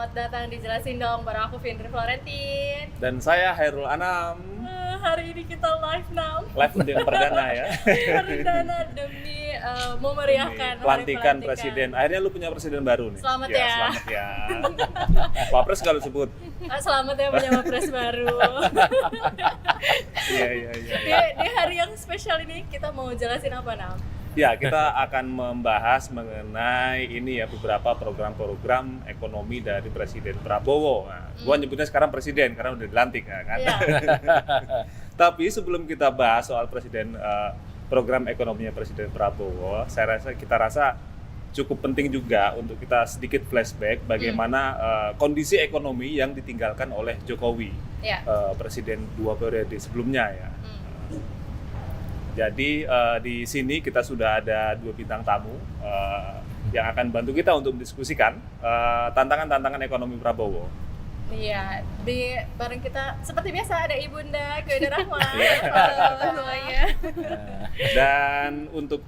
selamat datang di Jelasin Dong bareng aku Findri Florentin. Dan saya Hairul Anam. Hari ini kita live now. Live dengan perdana ya. Perdana demi memeriahkan pelantikan presiden. Akhirnya lu punya presiden baru nih. Selamat ya. Selamat ya. Wapres kalau sebut. Selamat ya punya wapres baru. Iya. Di hari yang spesial ini kita mau jelasin apa, Nam? Ya, kita akan membahas mengenai ini ya beberapa program-program ekonomi dari Presiden Prabowo. Nah, gua nyebutnya sekarang presiden karena udah dilantik ya, kan. Iya. Tapi sebelum kita bahas soal program ekonominya Presiden Prabowo, kita rasa cukup penting juga untuk kita sedikit flashback bagaimana kondisi ekonomi yang ditinggalkan oleh Jokowi, Presiden 2 periode sebelumnya ya. Jadi di sini kita sudah ada 2 bintang tamu yang akan bantu kita untuk mendiskusikan tantangan-tantangan ekonomi Prabowo. Iya, bareng kita seperti biasa ada Ibunda Kyoda Rahma. Halo semuanya. Dan untuk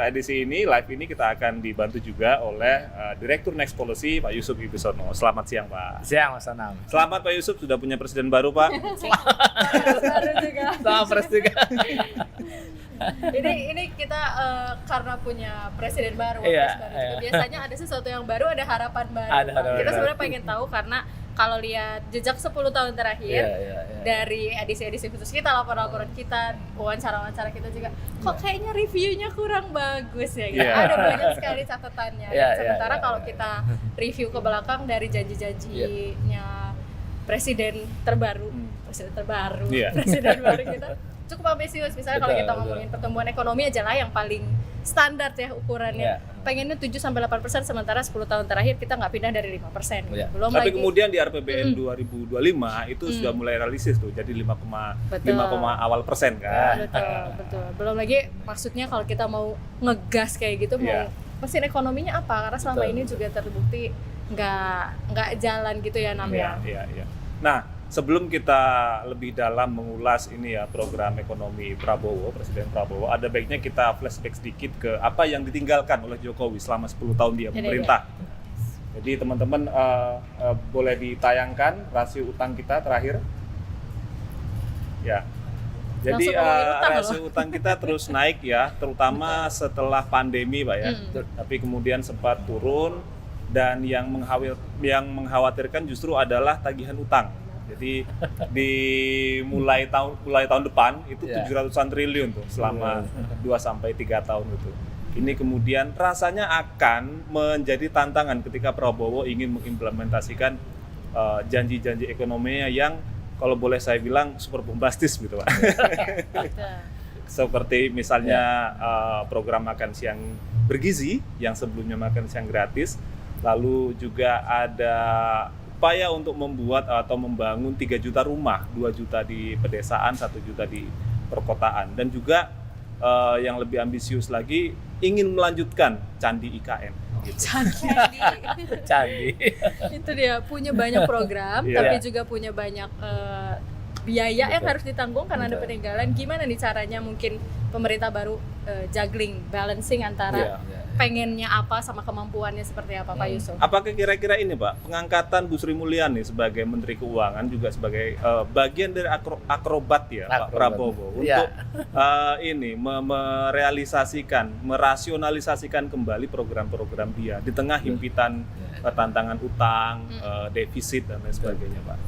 edisi ini, live ini kita akan dibantu juga oleh Direktur Next Policy Pak Yusuf Ibisono. Selamat siang Pak. Siang Mas Anam. Selamat Pak Yusuf, sudah punya presiden baru Pak. Baru juga. Wapres juga. Ini kita karena punya presiden baru, Iya, wapres baru juga. Biasanya ada sesuatu yang baru, ada harapan baru. Ada harapan Kita baru. sebenarnya pengen tahu karena kalau lihat jejak 10 tahun terakhir Iya. dari edisi-edisi khusus kita, laporan-laporan kita, wawancara-wawancara kita juga, kok kayaknya reviewnya kurang bagus ya gitu. Iya. Ada banyak sekali catatannya. Iya, Sementara iya. kalau kita review ke belakang dari janji-janjinya presiden terbaru, presiden Iya. baru kita cukup ambisius. Misalnya kalau kita ngomongin pertumbuhan ekonomi aja lah yang paling standar ya ukurannya. Pengennya 7-8%, sementara 10 tahun terakhir kita nggak pindah dari 5%. Iya. Belum Tapi lagi kemudian di RPBN 2025 itu sudah mulai realistis tuh, jadi 5, awal persen kan. betul. Belum lagi maksudnya kalau kita mau ngegas kayak gitu, Iya. mau mesin ekonominya apa? Karena selama ini juga terbukti nggak jalan gitu ya, Nam ya. Iya. Nah, sebelum kita lebih dalam mengulas ini ya program ekonomi Prabowo, Presiden Prabowo, ada baiknya kita flashback sedikit ke apa yang ditinggalkan oleh Jokowi selama 10 tahun dia memerintah. Jadi teman-teman boleh ditayangkan rasio utang kita terakhir. Ya. Jadi Langsung ngomongin utang rasio utang kita terus naik ya, terutama setelah pandemi, Pak ya. Tapi kemudian sempat turun dan yang mengkhawatirkan justru adalah tagihan utang. Jadi mulai tahun depan itu 700-an triliun tuh selama 2-3 tahun itu. Ini kemudian rasanya akan menjadi tantangan ketika Prabowo ingin mengimplementasikan janji-janji ekonominya yang kalau boleh saya bilang super bombastis gitu Pak. Seperti misalnya program makan siang bergizi yang sebelumnya makan siang gratis, lalu juga ada upaya untuk membuat atau membangun 3 juta rumah, 2 juta di pedesaan, 1 juta di perkotaan, dan juga yang lebih ambisius lagi ingin melanjutkan Candi IKN. Gitu. Candi. Itu dia, punya banyak program, tapi juga punya banyak biaya yang harus ditanggung karena ada peninggalan. Gimana nih caranya mungkin pemerintah baru juggling, balancing antara pengennya apa sama kemampuannya seperti apa, Pak Yusuf? Apakah kira-kira ini Pak, pengangkatan Bu Sri Mulyani sebagai Menteri Keuangan juga sebagai bagian dari akrobat ya Pak Prabowo untuk merasionalisasikan kembali program-program dia di tengah himpitan tantangan utang, defisit dan lain sebagainya Pak?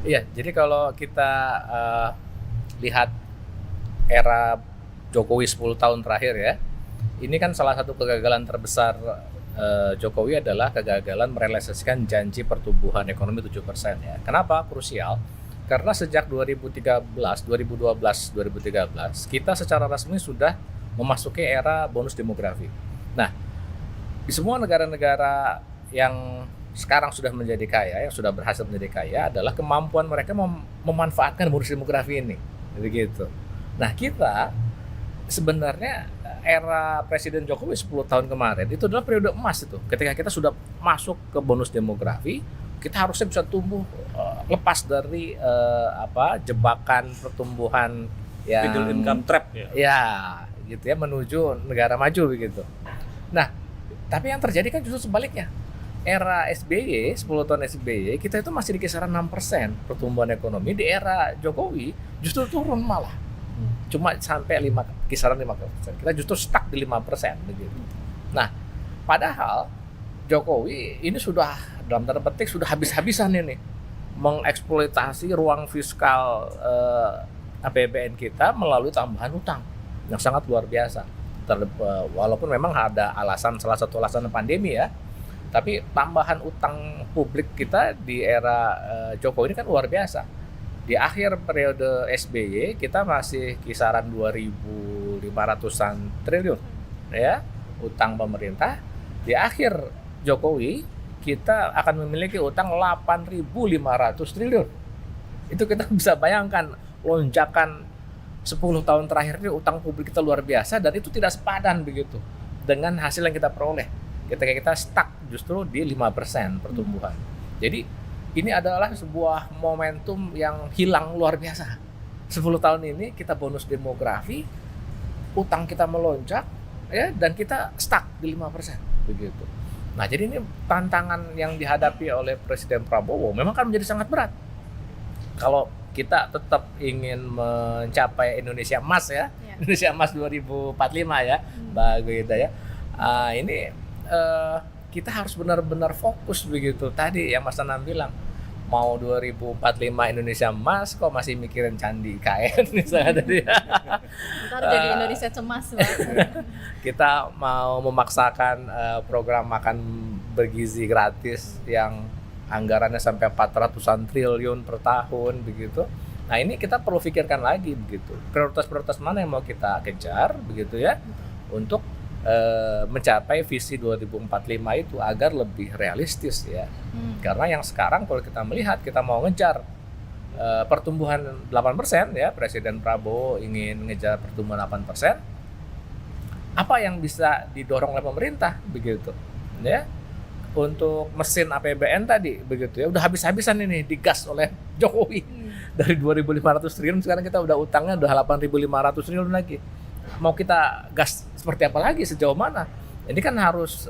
Iya, jadi kalau kita lihat era Jokowi 10 tahun terakhir ya, ini kan salah satu kegagalan terbesar Jokowi adalah kegagalan merealisasikan janji pertumbuhan ekonomi 7% ya. Kenapa? Krusial. Karena sejak 2013 kita secara resmi sudah memasuki era bonus demografi. Nah, di semua negara-negara yang sekarang sudah menjadi kaya, yang sudah berhasil menjadi kaya adalah kemampuan mereka memanfaatkan bonus demografi ini. Jadi gitu. Nah, kita sebenarnya era Presiden Jokowi 10 tahun kemarin itu adalah periode emas itu. Ketika kita sudah masuk ke bonus demografi, kita harusnya bisa tumbuh lepas dari jebakan pertumbuhan yang middle income trap ya. Ya, gitu ya, menuju negara maju begitu. Nah, tapi yang terjadi kan justru sebaliknya. era SBY, 10 tahun SBY, kita itu masih di kisaran 6% pertumbuhan ekonomi. Di era Jokowi justru turun malah. Cuma sampai kisaran 5%. Kita justru stuck di 5% begitu. Nah, padahal Jokowi ini sudah dalam tanda petik sudah habis-habisan ini mengeksploitasi ruang fiskal APBN kita melalui tambahan utang yang sangat luar biasa. Walaupun memang ada salah satu alasan pandemi ya, tapi tambahan utang publik kita di era Jokowi ini kan luar biasa. Di akhir periode SBY kita masih kisaran 2.500-an triliun ya utang pemerintah. Di akhir Jokowi kita akan memiliki utang 8.500 triliun. Itu kita bisa bayangkan lonjakan 10 tahun terakhir ini utang publik kita luar biasa, dan itu tidak sepadan begitu dengan hasil yang kita peroleh ketika kita stuck justru di 5% pertumbuhan. Jadi ini adalah sebuah momentum yang hilang luar biasa. 10 tahun ini kita bonus demografi, utang kita melonjak ya, dan kita stuck di 5% begitu. Nah, jadi ini tantangan yang dihadapi oleh Presiden Prabowo memang kan menjadi sangat berat. Kalau kita tetap ingin mencapai Indonesia Emas ya, Indonesia Emas 2045 ya, bagi kita ya. Ini kita harus benar-benar fokus begitu. Tadi yang Mas Anam bilang, mau 2045 Indonesia Emas, kok masih mikirin candi IKN misalnya tadi. Ntar jadi Indonesia cemas, Pak. Kita mau memaksakan program makan bergizi gratis yang anggarannya sampai 400-an triliun per tahun begitu. Nah, ini kita perlu pikirkan lagi begitu. Prioritas-prioritas mana yang mau kita kejar begitu ya, untuk mencapai visi 2045 itu agar lebih realistis ya. Karena yang sekarang kalau kita melihat, kita mau ngejar pertumbuhan 8% ya, Presiden Prabowo ingin ngejar pertumbuhan 8%. Apa yang bisa didorong oleh pemerintah begitu ya? Untuk mesin APBN tadi begitu ya, udah habis-habisan ini digas oleh Jokowi. Dari 2.500 triliun sekarang kita udah utangnya udah 8.500 triliun lagi. Mau kita gas seperti apa lagi, sejauh mana? Ini kan harus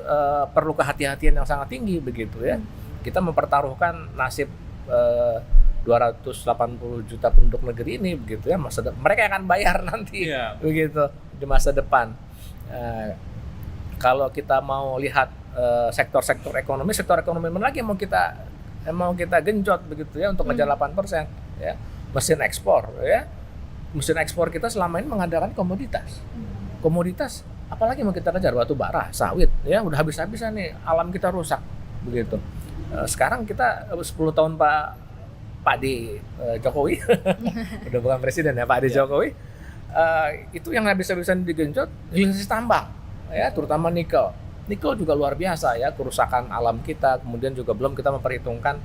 perlu kehati-hatian yang sangat tinggi begitu ya. Kita mempertaruhkan nasib 280 juta penduduk negeri ini begitu ya, mereka akan bayar nanti begitu di masa depan. Kalau kita mau lihat sektor ekonomi mana lagi yang mau kita genjot begitu ya untuk ngejar 8% ya. Mesin ekspor kita selama ini mengandalkan komoditas, apalagi mau kita kejar batu bara, sawit ya, udah habis-habisan nih, alam kita rusak begitu. Sekarang kita 10 tahun Pak Jokowi udah bukan presiden ya, Pak Jokowi, itu yang habis-habisan digenjot hilirisasi tambang ya, terutama nikel juga luar biasa ya, kerusakan alam kita. Kemudian juga belum kita memperhitungkan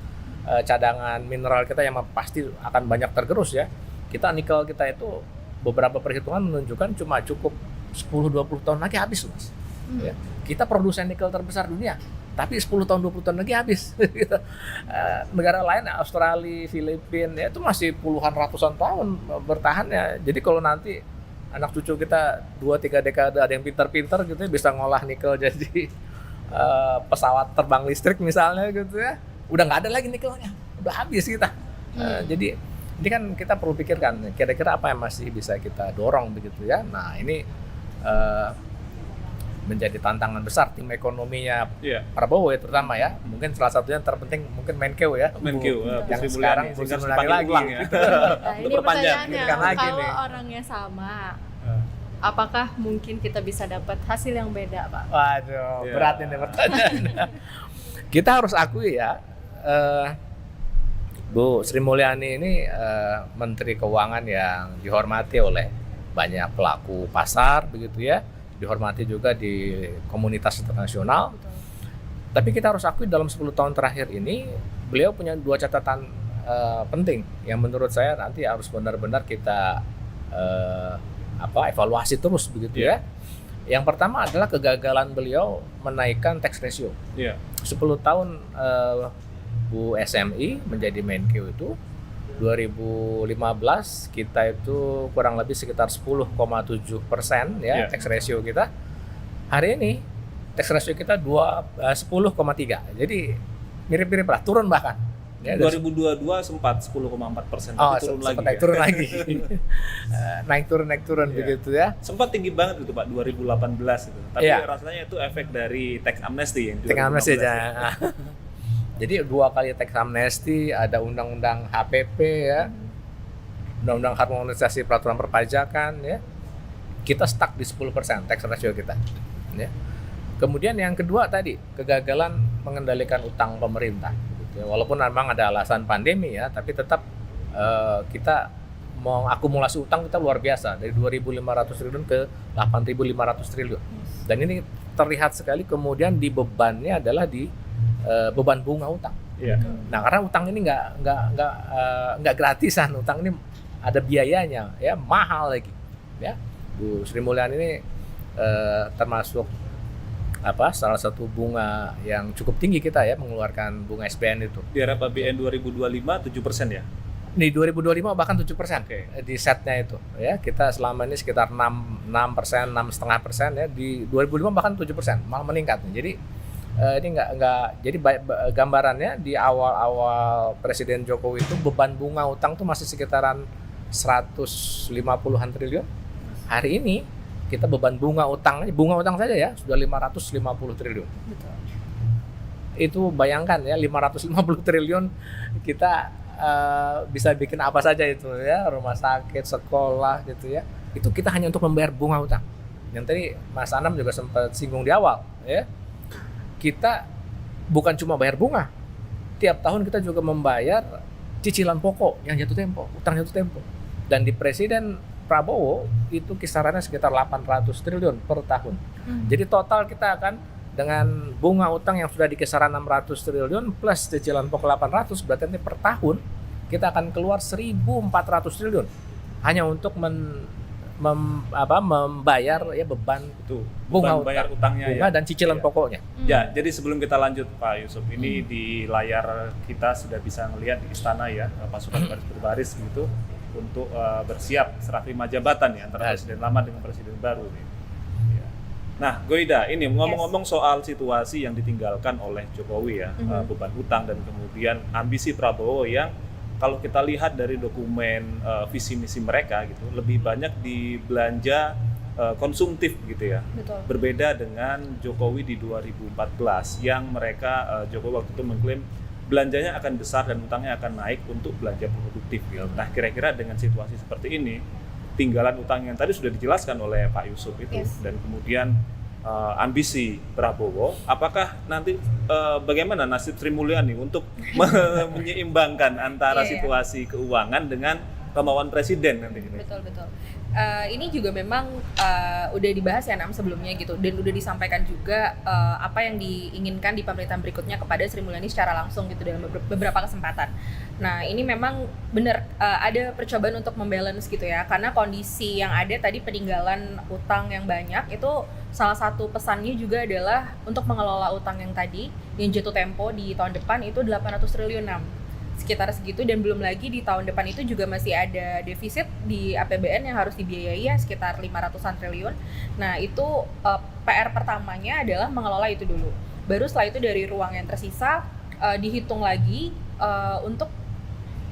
cadangan mineral kita yang pasti akan banyak tergerus ya. Nikel kita itu beberapa perhitungan menunjukkan cuma cukup 10-20 tahun lagi habis, Mas. Ya. Kita produsen nikel terbesar dunia, tapi 10 tahun 20 tahun lagi habis. Negara lain, Australia, Filipina ya, itu masih puluhan ratusan tahun bertahan ya. Jadi kalau nanti anak cucu kita 2-3 dekade ada yang pintar-pintar gitu ya, bisa ngolah nikel jadi pesawat terbang listrik misalnya gitu ya, udah nggak ada lagi nikelnya, udah habis kita. Jadi ini kan kita perlu pikirkan kira-kira apa yang masih bisa kita dorong begitu ya. Nah, ini menjadi tantangan besar tim ekonominya Prabowo ya, terutama ya. Mungkin salah satunya terpenting mungkin Menkeu ya. Yang sekarang harus dipanggil lagi ya. Gitu. Nah, ini pertanyaannya, kalau orangnya sama, apakah mungkin kita bisa dapat hasil yang beda, Pak? Waduh, berat ini pertanyaannya. Kita harus akui ya, Bu Sri Mulyani ini Menteri Keuangan yang dihormati oleh banyak pelaku pasar begitu ya, dihormati juga di komunitas internasional. Betul. Tapi kita harus akui dalam 10 tahun terakhir ini beliau punya 2 catatan penting yang menurut saya nanti harus benar-benar kita evaluasi terus begitu ya. Yang pertama adalah kegagalan beliau menaikkan tax ratio. 10 tahun Bu SMI menjadi Menkeu itu 2015 kita itu kurang lebih sekitar 10,7% ya tax ratio kita. Hari ini tax ratio kita 10,3. Jadi mirip-mirip lah, turun bahkan. Ya, 2022 sempat 10,4%, tapi turun lagi. Naik turun lagi. naik turun begitu ya. Sempat tinggi banget itu Pak 2018 itu. Tapi rasanya itu efek dari tax amnesty yang 2015. Tax amnesty aja. Jadi 2 kali tax amnesty, ada undang-undang HPP ya. Undang-undang harmonisasi peraturan perpajakan ya. Kita stuck di 10% tax ratio kita. Ya. Kemudian yang kedua tadi, kegagalan mengendalikan utang pemerintah. Ya, walaupun memang ada alasan pandemi ya, tapi tetap kita mengakumulasi utang kita luar biasa dari 2.500 triliun ke 8.500 triliun. Dan ini terlihat sekali kemudian di bebannya adalah di beban bunga utang. Yeah. Nah, karena utang ini nggak gratisan, utang ini ada biayanya, ya mahal lagi. Ya, Bu Sri Mulyani ini termasuk salah satu bunga yang cukup tinggi kita ya, mengeluarkan bunga SBN itu. Di era APBN 2025 7% ya? Di 2025 bahkan 7% di setnya itu ya. Kita selama ini sekitar 6%, 6,5% ya. Di 2025 bahkan 7%, malah meningkat. Jadi ini enggak jadi gambarannya di awal-awal Presiden Jokowi itu beban bunga utang tuh masih sekitaran 150-an triliun. Hari ini kita beban bunga utang saja ya sudah 550 triliun. Betul. Itu bayangkan ya, 550 triliun kita bisa bikin apa saja itu ya, rumah sakit, sekolah gitu ya. Itu kita hanya untuk membayar bunga utang. Yang tadi Mas Anam juga sempat singgung di awal ya. Kita bukan cuma bayar bunga. Tiap tahun kita juga membayar cicilan pokok yang jatuh tempo, utang jatuh tempo. Dan di Presiden Prabowo itu kisarannya sekitar 800 triliun per tahun. Jadi total kita akan dengan bunga utang yang sudah di kisaran 600 triliun plus cicilan pokok 800, berarti nanti per tahun kita akan keluar 1.400 triliun hanya untuk membayar ya beban itu bunga utangnya bunga ya, dan cicilan pokoknya. Ya, jadi sebelum kita lanjut Pak Yusuf, ini di layar kita sudah bisa melihat di istana ya, pasukan baris berbaris gitu untuk bersiap serah terima jabatan ya antara presiden lama dengan presiden baru nih. Ya. Nah, Goida, ini ngomong-ngomong soal situasi yang ditinggalkan oleh Jokowi ya, beban utang dan kemudian ambisi Prabowo yang kalau kita lihat dari dokumen visi misi mereka gitu, lebih banyak di belanja konsumtif gitu ya. Betul. Berbeda dengan Jokowi di 2014 yang mereka Jokowi waktu itu mengklaim belanjanya akan besar dan utangnya akan naik untuk belanja produktif gitu. Nah, kira-kira dengan situasi seperti ini, tinggalan utang yang tadi sudah dijelaskan oleh Pak Yusuf itu dan kemudian ambisi Prabowo, apakah nanti bagaimana nasib Sri Mulyani untuk menyeimbangkan antara situasi keuangan dengan kemauan presiden nanti ini? Betul. Ini juga memang udah dibahas ya Nam sebelumnya gitu, dan udah disampaikan juga apa yang diinginkan di pemerintahan berikutnya kepada Sri Mulyani secara langsung gitu dalam beberapa kesempatan. Nah, ini memang benar ada percobaan untuk membalance gitu ya, karena kondisi yang ada tadi, peninggalan utang yang banyak itu salah satu pesannya juga adalah untuk mengelola utang yang tadi yang jatuh tempo di tahun depan itu 800 triliun sekitar segitu, dan belum lagi di tahun depan itu juga masih ada defisit di APBN yang harus dibiayai ya sekitar 500-an triliun. Nah, itu PR pertamanya adalah mengelola itu dulu. Baru setelah itu dari ruang yang tersisa dihitung lagi untuk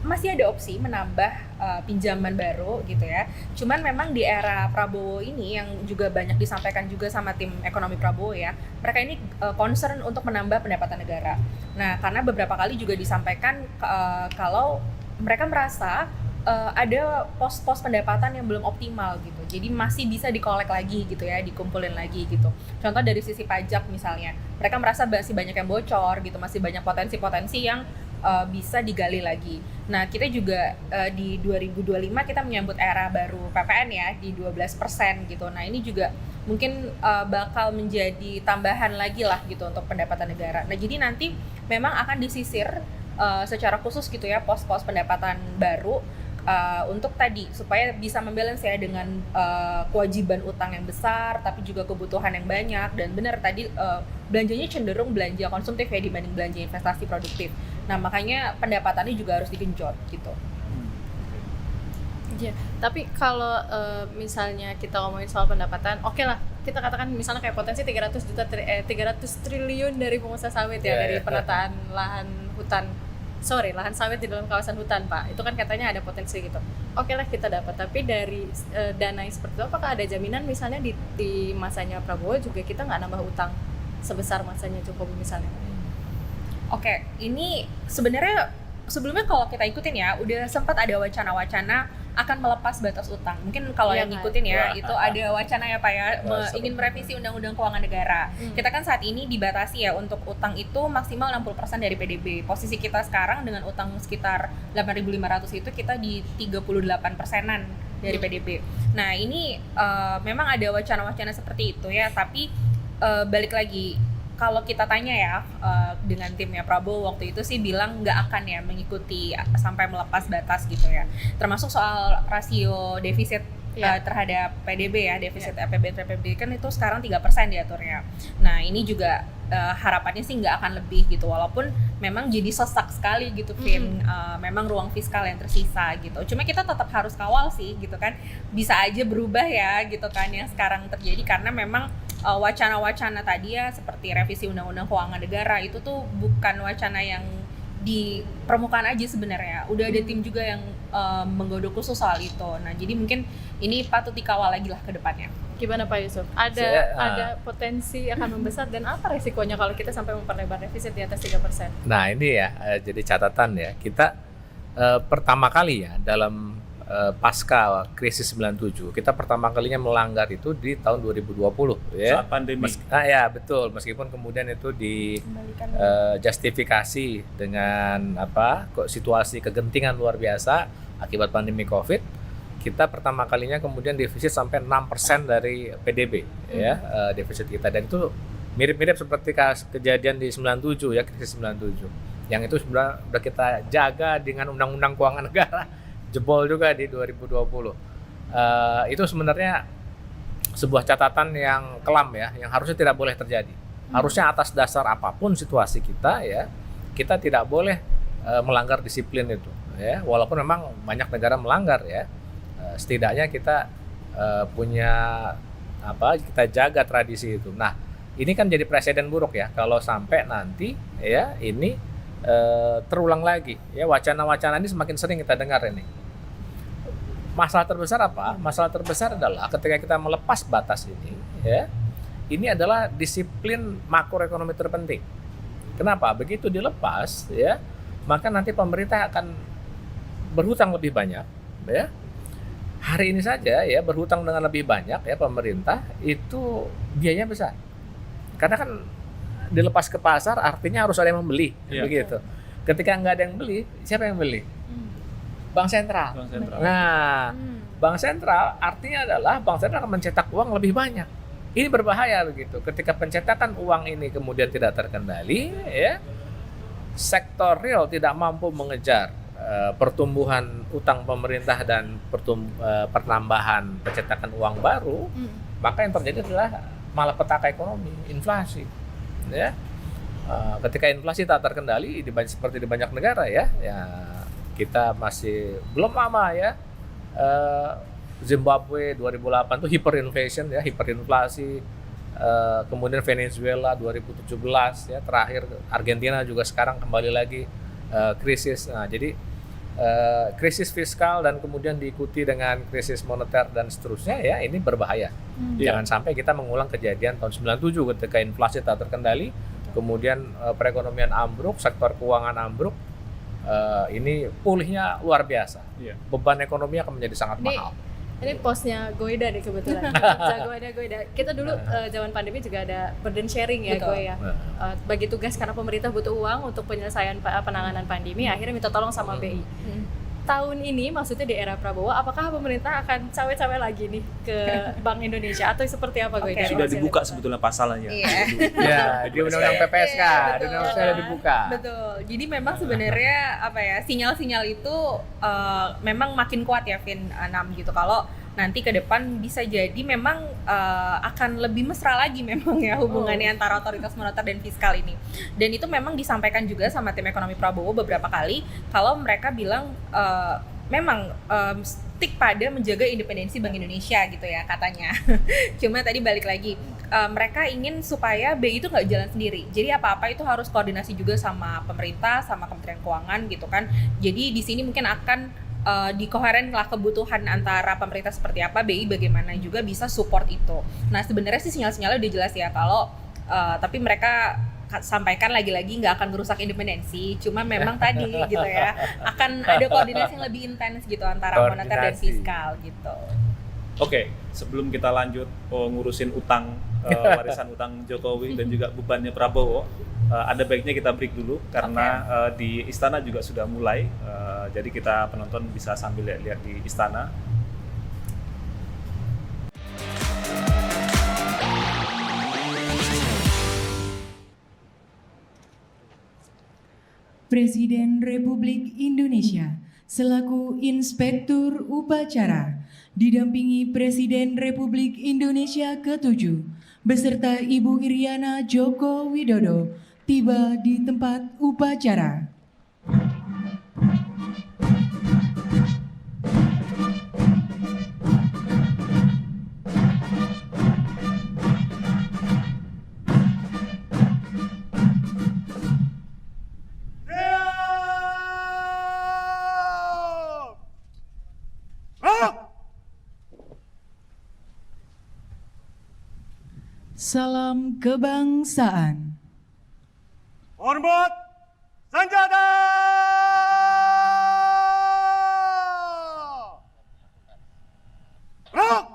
masih ada opsi menambah pinjaman baru gitu ya. Cuman memang di era Prabowo ini yang juga banyak disampaikan juga sama tim ekonomi Prabowo ya, mereka ini concern untuk menambah pendapatan negara. Nah, karena beberapa kali juga disampaikan kalau mereka merasa ada pos-pos pendapatan yang belum optimal gitu. Jadi masih bisa dikolek lagi gitu ya, dikumpulin lagi gitu. Contoh dari sisi pajak misalnya, mereka merasa masih banyak yang bocor gitu, masih banyak potensi-potensi yang bisa digali lagi. Nah, kita juga di 2025 kita menyambut era baru PPN ya di 12% gitu. Nah, ini juga mungkin bakal menjadi tambahan lagi lah gitu untuk pendapatan negara. Nah, jadi nanti memang akan disisir secara khusus gitu ya pos-pos pendapatan baru untuk tadi supaya bisa membalance ya dengan kewajiban utang yang besar tapi juga kebutuhan yang banyak, dan benar tadi belanjanya cenderung belanja konsumtif ya dibanding belanja investasi produktif. Nah, makanya pendapatannya juga harus digenjot gitu. Iya, tapi kalau misalnya kita ngomongin soal pendapatan, oke lah, kita katakan misalnya kayak potensi 300 triliun dari pengusaha sawit ya, dari penataan lahan sawit di dalam kawasan hutan, Pak. Itu kan katanya ada potensi gitu. Oke lah kita dapat, tapi dari dana yang seperti itu apakah ada jaminan misalnya di masanya Prabowo juga kita nggak nambah utang sebesar masanya Jokowi misalnya? Oke, ini sebenarnya sebelumnya kalau kita ikutin ya, udah sempat ada wacana-wacana akan melepas batas utang. Mungkin kalau yang ngikutin ya, itu ada wacana ya Pak ya, ingin merevisi Undang-Undang Keuangan Negara. Kita kan saat ini dibatasi ya untuk utang itu maksimal 60% dari PDB. Posisi kita sekarang dengan utang sekitar 8.500 itu kita di 38%-an dari PDB. Nah ini memang ada wacana-wacana seperti itu ya, tapi balik lagi, kalau kita tanya ya dengan timnya Prabowo waktu itu sih bilang nggak akan ya mengikuti sampai melepas batas gitu ya. Termasuk soal rasio defisit terhadap PDB ya, defisit APBD kan itu sekarang 3% diaturnya. Nah ini juga harapannya sih nggak akan lebih gitu, walaupun memang jadi sesak sekali gitu Vin, memang ruang fiskal yang tersisa gitu. Cuma kita tetap harus kawal sih gitu kan, bisa aja berubah ya gitu kan yang sekarang terjadi, karena memang wacana-wacana tadi ya seperti revisi Undang-Undang Keuangan Negara itu tuh bukan wacana yang di permukaan aja sebenarnya. Udah ada tim juga yang menggodok khusus soal itu. Nah, jadi mungkin ini patut dikawal lagi lah ke depannya. Gimana Pak Yusuf? Ada potensi akan membesar, dan apa resikonya kalau kita sampai memperlebar defisit di atas 3%? Nah, ini ya jadi catatan ya. Kita pertama kali ya dalam pasca krisis 97, kita pertama kalinya melanggar itu di tahun 2020 ya. Saat pandemi. Ya betul, meskipun kemudian itu justifikasi dengan situasi kegentingan luar biasa akibat pandemi Covid, kita pertama kalinya kemudian defisit sampai 6% dari PDB ya, defisit kita, dan itu mirip-mirip seperti kejadian di 97 ya, krisis 97. Yang itu sebenarnya sudah kita jaga dengan Undang-Undang Keuangan Negara, jebol juga di 2020. Itu sebenarnya sebuah catatan yang kelam ya, yang harusnya tidak boleh terjadi. Harusnya atas dasar apapun situasi kita ya, kita tidak boleh melanggar disiplin itu ya. Walaupun memang banyak negara melanggar ya, setidaknya kita kita jaga tradisi itu. Nah, ini kan jadi presiden buruk ya kalau sampai nanti ya ini terulang lagi ya, wacana-wacana ini semakin sering kita dengar ini. Masalah terbesar apa? Masalah terbesar adalah ketika kita melepas batas ini ya, ini adalah disiplin makroekonomi terpenting. Kenapa? Begitu dilepas ya, maka nanti pemerintah akan berhutang lebih banyak ya. Hari ini saja ya berhutang dengan lebih banyak ya, pemerintah itu biayanya besar. Karena kan dilepas ke pasar artinya harus ada yang membeli begitu. Ketika nggak ada yang beli, siapa yang beli? Bank sentral. Nah, bank sentral artinya adalah bank sentral akan mencetak uang lebih banyak. Ini berbahaya begitu. Ketika pencetakan uang ini kemudian tidak terkendali, ya, sektor real tidak mampu mengejar pertumbuhan utang pemerintah dan penambahan pencetakan uang baru, maka yang terjadi adalah malapetaka ekonomi, inflasi. Ya, ketika inflasi tak terkendali seperti di banyak negara ya, kita masih belum lama ya. Zimbabwe 2008 itu hyperinflation ya, hiperinflasi. Kemudian Venezuela 2017 ya, terakhir Argentina juga sekarang kembali lagi krisis. Nah, jadi krisis fiskal dan kemudian diikuti dengan krisis moneter dan seterusnya ya, ini berbahaya. Jangan sampai kita mengulang kejadian tahun 97 ketika inflasi tak terkendali, kemudian perekonomian ambruk, sektor keuangan ambruk. Ini pulihnya luar biasa. Beban ekonomi akan menjadi sangat mahal. Ini posnya Goida nih kebetulan. Goida. Kita dulu zaman pandemi juga ada burden sharing ya, Goy ya. Bagi tugas karena pemerintah butuh uang untuk penyelesaian penanganan pandemi, akhirnya minta tolong sama BI. Tahun ini maksudnya di era Prabowo, apakah pemerintah akan cawe-cawe lagi nih ke Bank Indonesia atau seperti apa Goida? Sudah dibuka sebetulnya pasalnya. Ya, di Undang-Undang PPSK, di Undang-Undang sudah dibuka. Betul. Jadi memang sebenarnya sinyal-sinyal itu memang makin kuat ya, Vin, 6 gitu. Kalau nanti ke depan bisa jadi memang akan lebih mesra lagi memang ya hubungannya antara otoritas moneter dan fiskal ini. Dan itu memang disampaikan juga sama tim ekonomi Prabowo beberapa kali kalau mereka bilang memang stick pada menjaga independensi Bank Indonesia gitu ya katanya. Cuma tadi balik lagi, mereka ingin supaya BI itu nggak jalan sendiri. Jadi apa-apa itu harus koordinasi juga sama pemerintah, sama Kementerian Keuangan gitu kan. Jadi di sini mungkin akan dikoheren lah kebutuhan antara pemerintah seperti apa, BI bagaimana juga bisa support itu. Nah sebenarnya sih sinyal-sinyalnya udah jelas ya kalau tapi mereka sampaikan lagi-lagi nggak akan merusak independensi, cuma memang tadi gitu ya akan ada koordinasi yang lebih intens gitu antara moneter dan fiskal gitu. Oke, sebelum kita lanjut ngurusin utang, warisan utang Jokowi dan juga bebannya Prabowo, ada baiknya kita break dulu karena di istana juga sudah mulai, jadi kita penonton bisa sambil lihat-lihat di istana. Presiden Republik Indonesia selaku Inspektur Upacara didampingi Presiden Republik Indonesia ke-7 beserta Ibu Iriana Joko Widodo tiba di tempat upacara. Salam kebangsaan. Hormat senjata! Gerak!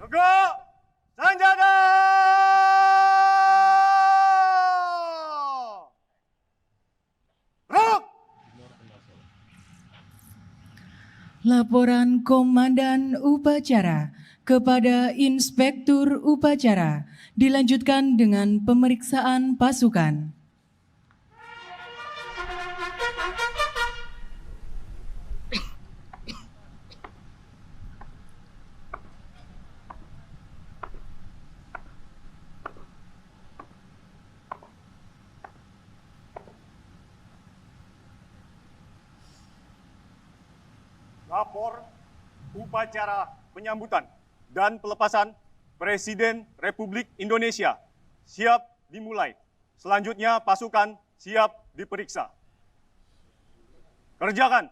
Tegak senjata! Gerak! Laporan Komandan Upacara kepada Inspektur Upacara dilanjutkan dengan pemeriksaan pasukan. Rapor upacara penyambutan dan pelepasan Presiden Republik Indonesia siap dimulai. Selanjutnya pasukan siap diperiksa. Kerjakan.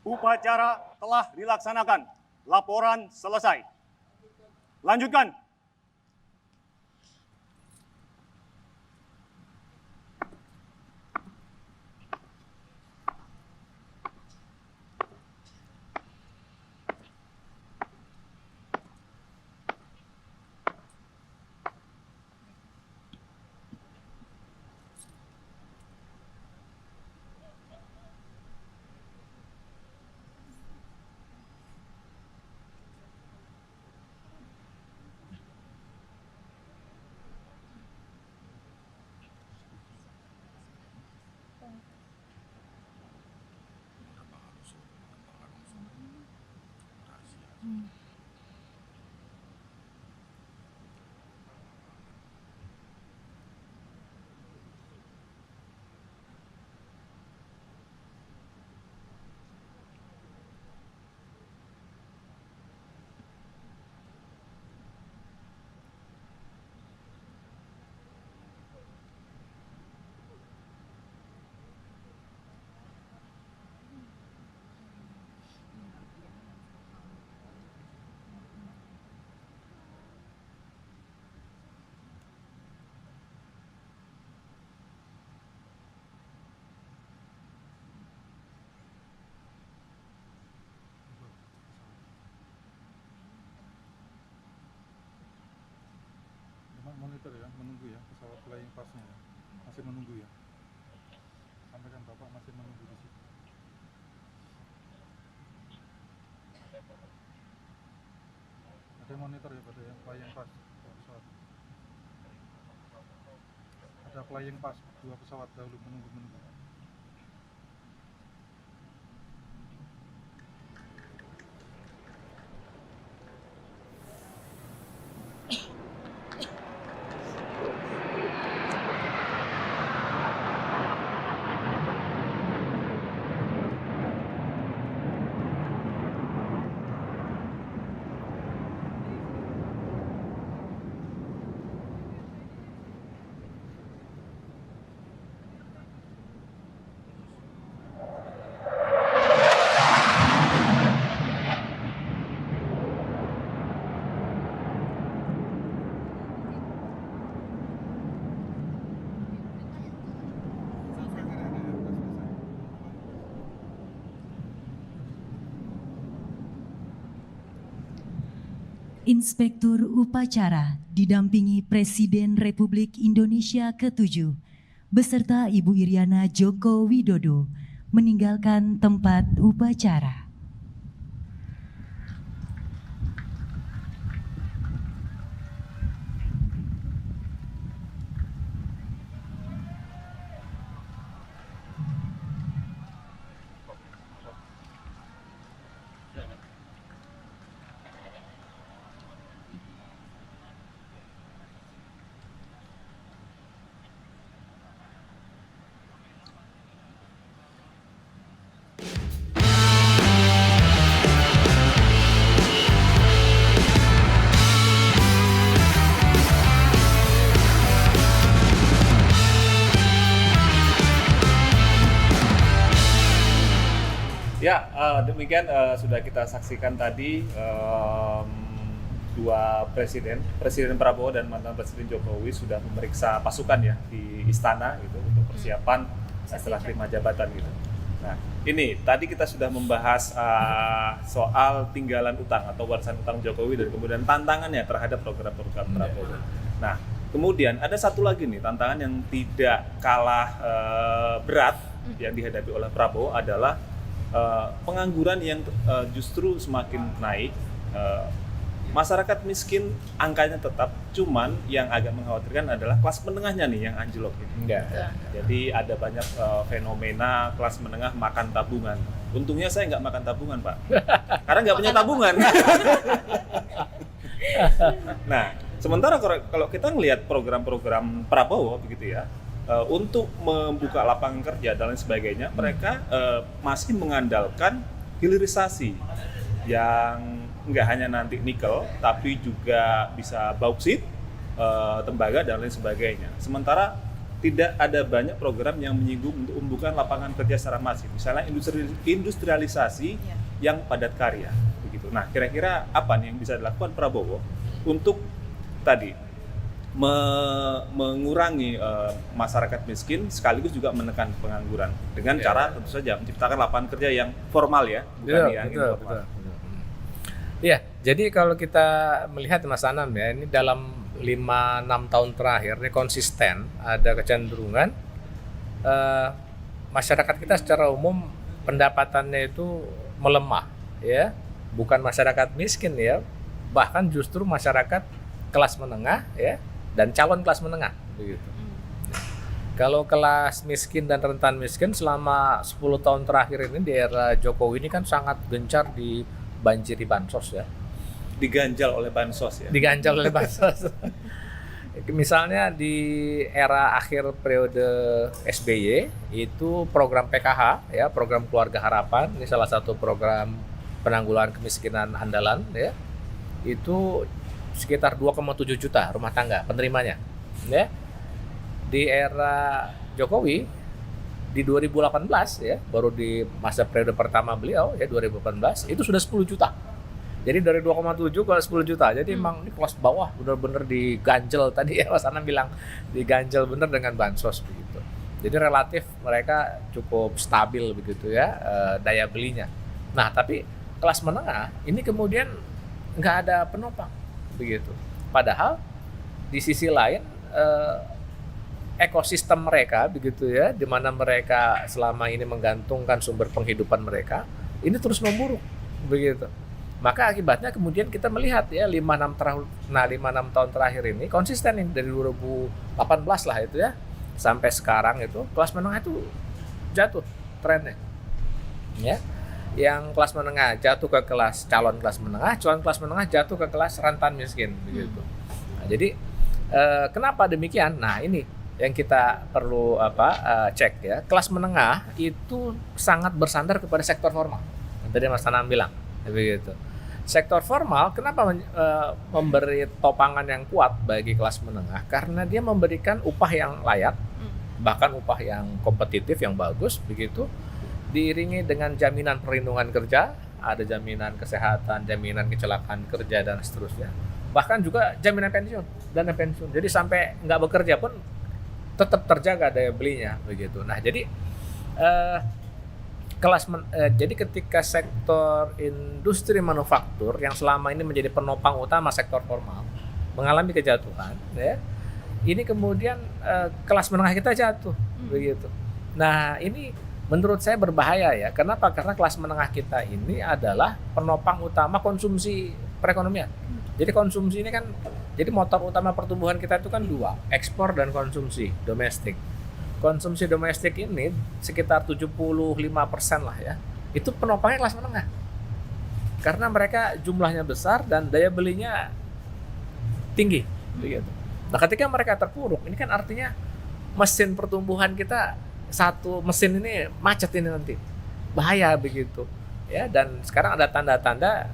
Upacara telah dilaksanakan. Laporan selesai. Lanjutkan. Monitor ya, menunggu ya pesawat flying pass-nya ya. Masih menunggu ya. Sampaikan Bapak masih menunggu di situ. Ada monitor ya pada ya, flying pass dua pesawat. Ada flying pass dua pesawat dahulu menunggu. Inspektur Upacara didampingi Presiden Republik Indonesia ke-7 beserta Ibu Iriana Joko Widodo meninggalkan tempat upacara. Ya, demikian sudah kita saksikan tadi dua Presiden Prabowo dan mantan Presiden Jokowi sudah memeriksa pasukan ya di istana gitu untuk persiapan setelah terima jabatan gitu. Nah, ini tadi kita sudah membahas soal tinggalan utang atau warisan utang Jokowi dan kemudian tantangannya terhadap program-program Prabowo. Nah, kemudian ada satu lagi nih tantangan yang tidak kalah berat yang dihadapi oleh Prabowo adalah pengangguran yang justru semakin naik. Masyarakat miskin angkanya tetap, cuman yang agak mengkhawatirkan adalah kelas menengahnya nih yang anjlok ini. Jadi ada banyak fenomena kelas menengah makan tabungan. Untungnya saya nggak makan tabungan, Pak, karena nggak punya tabungan. Nah, sementara kalau kita ngelihat program-program Prabowo begitu ya, untuk membuka lapangan kerja dan lain sebagainya, mereka masih mengandalkan hilirisasi yang nggak hanya nanti nikel, tapi juga bisa bauksit, tembaga dan lain sebagainya. Sementara tidak ada banyak program yang menyinggung untuk membuka lapangan kerja secara masif. Misalnya industrialisasi yang padat karya, begitu. Nah, kira-kira apa nih yang bisa dilakukan Prabowo untuk tadi mengurangi masyarakat miskin sekaligus juga menekan pengangguran dengan cara tentu saja menciptakan lapangan kerja yang formal ya, bukan yang informal. Iya, jadi kalau kita melihat Mas Anam ya, ini dalam 5-6 tahun terakhir ini konsisten ada kecenderungan masyarakat kita secara umum pendapatannya itu melemah ya, bukan masyarakat miskin ya, bahkan justru masyarakat kelas menengah ya dan calon kelas menengah begitu. Kalau kelas miskin dan rentan miskin selama 10 tahun terakhir ini di era Jokowi ini kan sangat gencar dibanjiri bansos ya. Diganjal oleh bansos ya. Diganjal oleh bansos. Misalnya di era akhir periode SBY itu program PKH ya, program Keluarga Harapan, ini salah satu program penanggulangan kemiskinan andalan ya. Itu sekitar 2,7 juta rumah tangga penerimanya ya. Di era Jokowi di 2018 ya, baru di masa periode pertama beliau ya 2018 itu sudah 10 juta. Jadi dari 2,7 ke 10 juta. Jadi emang ini kelas bawah benar-benar diganjel tadi ya Mas Anam bilang, diganjel bener dengan bansos begitu. Jadi relatif mereka cukup stabil begitu ya daya belinya. Nah, tapi kelas menengah ini kemudian nggak ada penopang begitu. Padahal di sisi lain ekosistem mereka begitu ya, di mana mereka selama ini menggantungkan sumber penghidupan mereka ini terus memburuk begitu. Maka akibatnya kemudian kita melihat ya 5-6 tahun terakhir ini konsisten nih dari 2018 lah itu ya sampai sekarang itu kelas menengah itu jatuh trennya. Ya. Yang kelas menengah jatuh ke calon kelas menengah jatuh ke kelas rentan miskin begitu. Nah, jadi kenapa demikian? Nah, ini yang kita perlu cek ya. Kelas menengah itu sangat bersandar kepada sektor formal. Yang tadi Mas Anam bilang begitu. Sektor formal kenapa memberi topangan yang kuat bagi kelas menengah? Karena dia memberikan upah yang layak, bahkan upah yang kompetitif yang bagus begitu, diiringi dengan jaminan perlindungan kerja, ada jaminan kesehatan, jaminan kecelakaan kerja dan seterusnya. Bahkan juga jaminan pensiun, dana pensiun. Jadi sampai nggak bekerja pun tetap terjaga daya belinya begitu. Nah, jadi jadi ketika sektor industri manufaktur yang selama ini menjadi penopang utama sektor formal mengalami kejatuhan ya, ini kemudian kelas menengah kita jatuh begitu. Nah, ini menurut saya berbahaya ya. Kenapa? Karena kelas menengah kita ini adalah penopang utama konsumsi perekonomian. Jadi konsumsi ini kan, jadi motor utama pertumbuhan kita itu kan dua, ekspor dan konsumsi domestik. Konsumsi domestik ini sekitar 75% lah ya. Itu penopangnya kelas menengah. Karena mereka jumlahnya besar dan daya belinya tinggi begitu. Nah, ketika mereka terpuruk, ini kan artinya mesin pertumbuhan kita satu mesin ini macet ini nanti. Bahaya begitu. Ya, dan sekarang ada tanda-tanda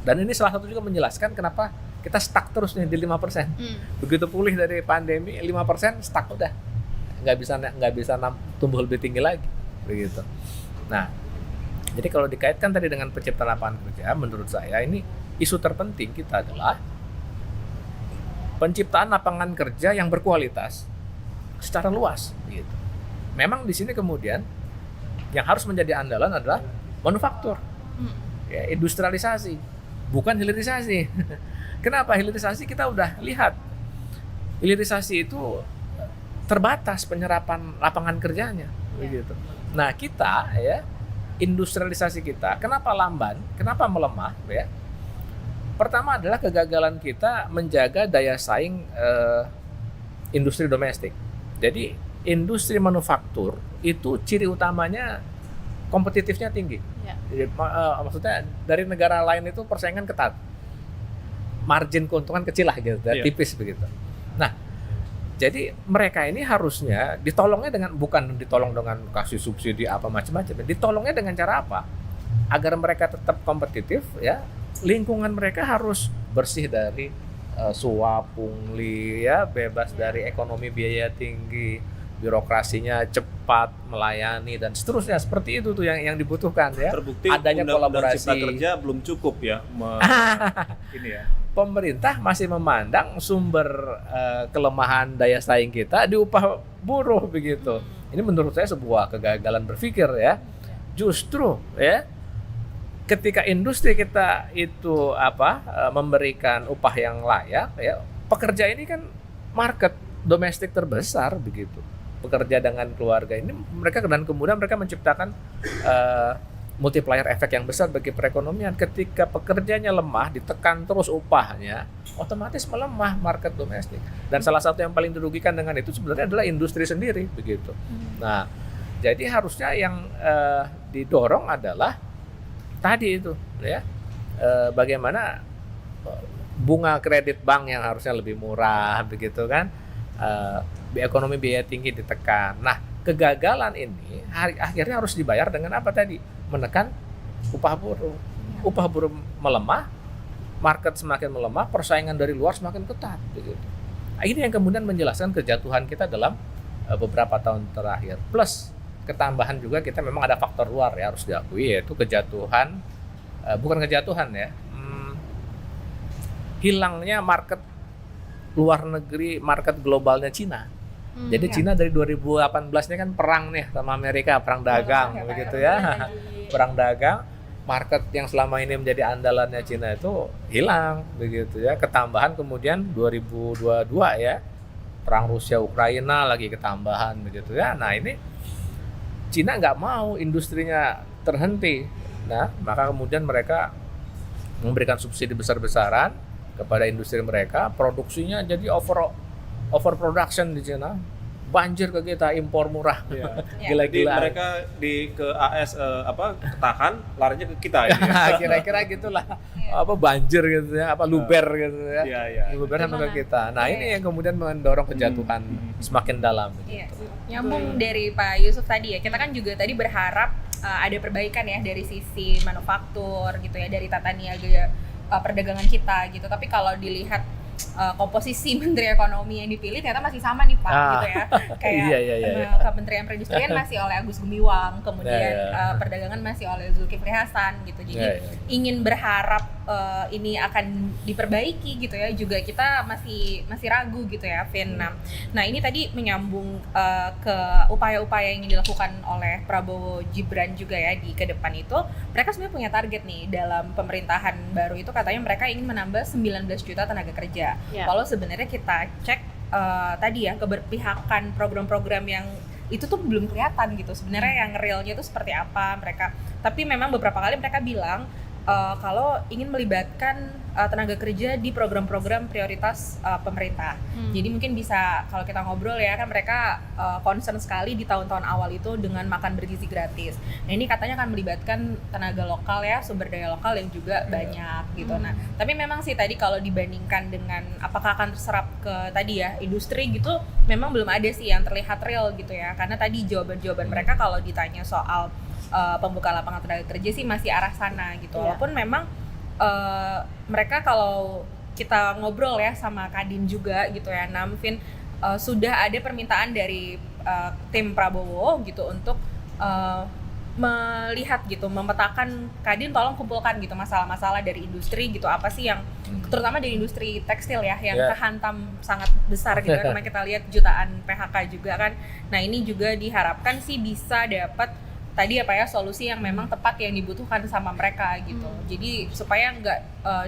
dan ini salah satu juga menjelaskan kenapa kita stuck terus nih di 5%. Begitu pulih dari pandemi 5% stuck udah. Nggak bisa tumbuh lebih tinggi lagi begitu. Nah, jadi kalau dikaitkan tadi dengan penciptaan lapangan kerja, menurut saya ini isu terpenting kita adalah penciptaan lapangan kerja yang berkualitas secara luas gitu. Memang di sini kemudian yang harus menjadi andalan adalah manufaktur, ya, industrialisasi, bukan hilirisasi. Kenapa hilirisasi? Kita udah lihat hilirisasi itu terbatas penyerapan lapangan kerjanya begitu. Nah, kita ya industrialisasi kita kenapa lamban, kenapa melemah ya? Pertama adalah kegagalan kita menjaga daya saing industri domestik. Jadi industri manufaktur itu ciri utamanya kompetitifnya tinggi. Jadi, maksudnya dari negara lain itu persaingan ketat, margin keuntungan kecil lah gitu, tipis begitu. Nah, jadi mereka ini harusnya ditolongnya bukan ditolong dengan kasih subsidi apa macam-macam, ditolongnya dengan cara apa? Agar mereka tetap kompetitif ya, lingkungan mereka harus bersih dari suap, pungli, ya bebas dari ekonomi biaya tinggi, birokrasinya cepat melayani dan seterusnya. Seperti itu tuh yang dibutuhkan ya. Terbukti adanya Undang-Undang kolaborasi. Cipta Kerja belum cukup ya. Ini ya. Pemerintah masih memandang sumber kelemahan daya saing kita di upah buruh begitu. Ini menurut saya sebuah kegagalan berpikir ya. Justru ya ketika industri kita itu memberikan upah yang layak ya, pekerja ini kan market domestik terbesar begitu. Bekerja dengan keluarga ini mereka, dan kemudian mereka menciptakan multiplier efek yang besar bagi perekonomian. Ketika pekerjanya lemah, ditekan terus upahnya, otomatis melemah market domestik. Dan salah satu yang paling dirugikan dengan itu sebenarnya adalah industri sendiri begitu. Nah, jadi harusnya yang didorong adalah tadi itu ya, bagaimana bunga kredit bank yang harusnya lebih murah begitu kan, ekonomi biaya tinggi ditekan. Nah, kegagalan ini akhirnya harus dibayar dengan apa tadi? Menekan upah buruh. Upah buruh melemah, market semakin melemah, persaingan dari luar semakin ketat begitu. Ini yang kemudian menjelaskan kejatuhan kita dalam beberapa tahun terakhir. Plus ketambahan juga kita memang ada faktor luar ya, harus diakui, yaitu kejatuhan, bukan kejatuhan ya, hilangnya market luar negeri, market globalnya Cina. Jadi Cina dari 2018-nya kan perang nih sama Amerika, perang dagang begitu ya. Perang dagang, market yang selama ini menjadi andalannya Cina itu hilang begitu ya. Ketambahan kemudian 2022 ya, perang Rusia Ukraina lagi ketambahan begitu ya. Nah, ini Cina nggak mau industrinya terhenti. Nah, maka kemudian mereka memberikan subsidi besar-besaran kepada industri mereka, produksinya jadi overproduction di Cina, banjir ke kita, impor murah, gila-gilaan. Mereka ke AS ketahan, larinya ke kita ini. Kira-kira gitulah, banjir gitu ya, luber gitu ya, luber sampai ke kita. Nah, ini yang kemudian mendorong kejatuhan semakin dalam. Gitu. Nyambung dari Pak Yusuf tadi ya, kita kan juga tadi berharap ada perbaikan ya dari sisi manufaktur gitu ya, dari tata niaga perdagangan kita gitu. Tapi kalau dilihat komposisi Menteri Ekonomi yang dipilih ternyata masih sama nih Pak gitu ya. Kayak Kementerian Perindustrian masih oleh Agus Gumiwang, kemudian perdagangan masih oleh Zulkifli Hasan gitu. Jadi ingin berharap ini akan diperbaiki gitu ya, juga kita masih ragu gitu ya, Vin. Nah, ini tadi menyambung ke upaya-upaya yang dilakukan oleh Prabowo Gibran juga ya di ke depan itu. Mereka sebenarnya punya target nih dalam pemerintahan baru itu, katanya mereka ingin menambah 19 juta tenaga kerja. Kalau sebenarnya kita cek tadi ya, keberpihakan program-program yang itu tuh belum kelihatan gitu sebenarnya yang realnya itu seperti apa mereka. Tapi memang beberapa kali mereka bilang kalau ingin melibatkan tenaga kerja di program-program prioritas pemerintah. Jadi mungkin bisa kalau kita ngobrol ya, kan mereka concern sekali di tahun-tahun awal itu dengan makan bergizi gratis. Nah, ini katanya akan melibatkan tenaga lokal ya, sumber daya lokal yang juga banyak gitu. Nah, tapi memang sih tadi kalau dibandingkan dengan apakah akan terserap ke tadi ya industri gitu, memang belum ada sih yang terlihat real gitu ya. Karena tadi jawaban-jawaban mereka kalau ditanya soal pembuka lapangan tenaga kerja sih masih arah sana gitu. Walaupun memang mereka kalau kita ngobrol ya sama Kadin juga gitu ya, Vin, sudah ada permintaan dari tim Prabowo gitu untuk melihat gitu, memetakan, Kadin tolong kumpulkan gitu masalah-masalah dari industri gitu, apa sih yang terutama dari industri tekstil ya yang kehantam sangat besar gitu karena kita lihat jutaan PHK juga kan. Nah, ini juga diharapkan sih bisa dapat tadi apa ya, solusi yang memang tepat yang dibutuhkan sama mereka gitu. Jadi supaya nggak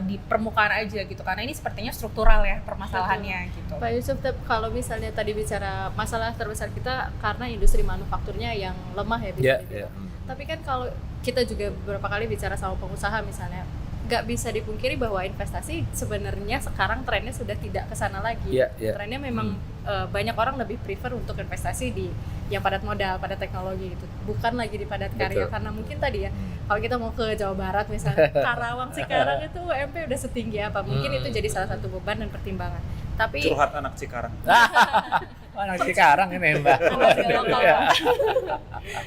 di permukaan aja gitu, karena ini sepertinya struktural ya permasalahannya gitu. Pak Yusuf, kalau misalnya tadi bicara masalah terbesar kita karena industri manufakturnya yang lemah ya bisa dibilang. Tapi kan kalau kita juga beberapa kali bicara sama pengusaha misalnya, nggak bisa dipungkiri bahwa investasi sebenarnya sekarang trennya sudah tidak ke sana lagi. Trennya memang banyak orang lebih prefer untuk investasi di yang padat modal, padat teknologi gitu, bukan lagi di padat karya. Karena mungkin tadi ya, kalau kita mau ke Jawa Barat misalnya, Karawang, Cikarang itu UMP udah setinggi apa, mungkin itu jadi salah satu beban dan pertimbangan. Tapi curhat anak Cikarang. Anak Cikarang ini Mbak.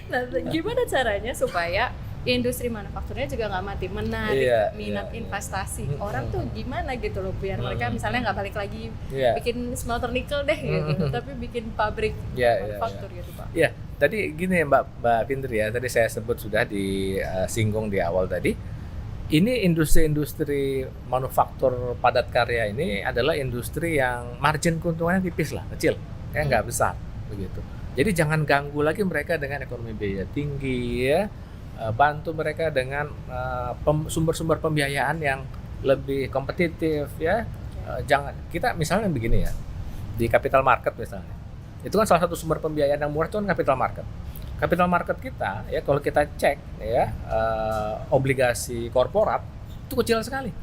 Nah, gimana caranya supaya industri manufakturnya juga nggak mati, menarik minat investasi orang tuh gimana gitu loh, biar mereka misalnya nggak balik lagi bikin smelter nikel deh gitu, tapi bikin pabrik manufaktur gitu Pak. Iya, tadi gini Mbak Fitri ya, tadi saya sebut sudah disinggung di awal tadi. Ini industri-industri manufaktur padat karya ini adalah industri yang margin keuntungannya tipis lah, kecil, kayak nggak besar begitu. Jadi jangan ganggu lagi mereka dengan ekonomi biaya tinggi ya. Bantu mereka dengan sumber-sumber pembiayaan yang lebih kompetitif ya. Jangan kita misalnya begini ya, di capital market misalnya, itu kan salah satu sumber pembiayaan yang murah itu kan capital market. Capital market kita ya, kalau kita cek ya, obligasi korporat itu kecil sekali.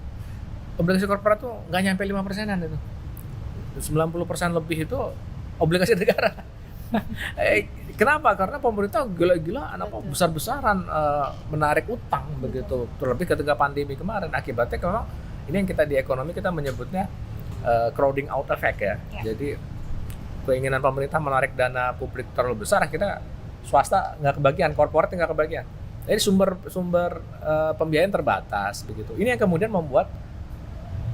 Obligasi korporat tuh nggak nyampe 5%-an itu. 90% lebih itu obligasi negara. Kenapa? Karena pemerintah gila-gilaan besar-besaran menarik utang begitu. Terlebih ketika pandemi kemarin, akibatnya memang ini yang kita di ekonomi kita menyebutnya crowding out effect ya. Jadi keinginan pemerintah menarik dana publik terlalu besar, akhirnya swasta nggak kebagian, korporat nggak kebagian. Jadi sumber pembiayaan terbatas begitu. Ini yang kemudian membuat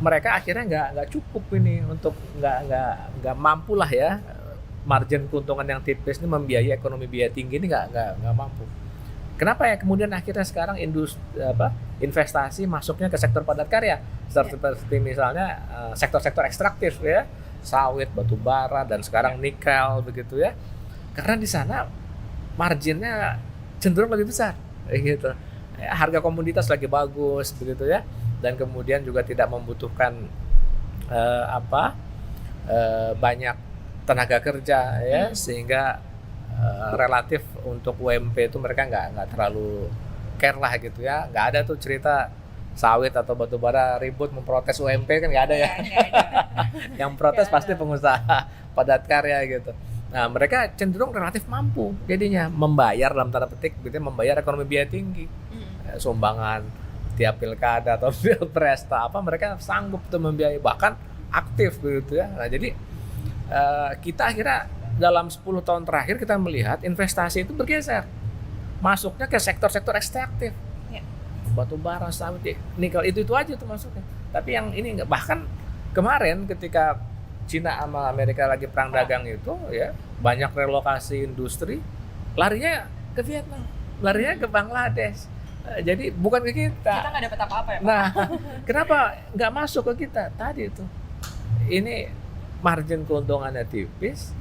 mereka akhirnya nggak cukup ini untuk nggak mampu lah ya. Margin keuntungan yang tipis ini membiayai ekonomi biaya tinggi ini nggak mampu. Kenapa ya kemudian akhirnya sekarang investasi masuknya ke sektor padat karya seperti misalnya sektor-sektor ekstraktif ya, sawit, batu bara, dan sekarang nikel begitu ya. Karena di sana marginnya cenderung lebih besar gitu. Harga komoditas lagi bagus begitu ya, dan kemudian juga tidak membutuhkan banyak tenaga kerja ya, sehingga relatif untuk UMP itu mereka nggak terlalu care lah gitu ya. Nggak ada tuh cerita sawit atau batu bara ribut memprotes UMP, kan nggak ada ya. Yang protes pasti pengusaha padat karya gitu. Nah, mereka cenderung relatif mampu jadinya membayar dalam tanda petik gitu, membayar ekonomi biaya tinggi. Sumbangan tiap pilkada atau pilpres mereka sanggup tuh membiayai, bahkan aktif begitu ya. Nah, jadi kita akhirnya dalam 10 tahun terakhir kita melihat investasi itu bergeser, masuknya ke sektor-sektor ekstraktif, batu bara, sawit, nikel, itu aja tuh masuknya. Tapi yang ini enggak. Bahkan kemarin ketika Cina sama Amerika lagi perang dagang itu ya, banyak relokasi industri, larinya ke Vietnam, larinya ke Bangladesh. Jadi bukan ke kita. Kita nggak dapat apa-apa ya Pak? Nah, kenapa nggak masuk ke kita tadi itu? Ini margin keuntungannya tipis,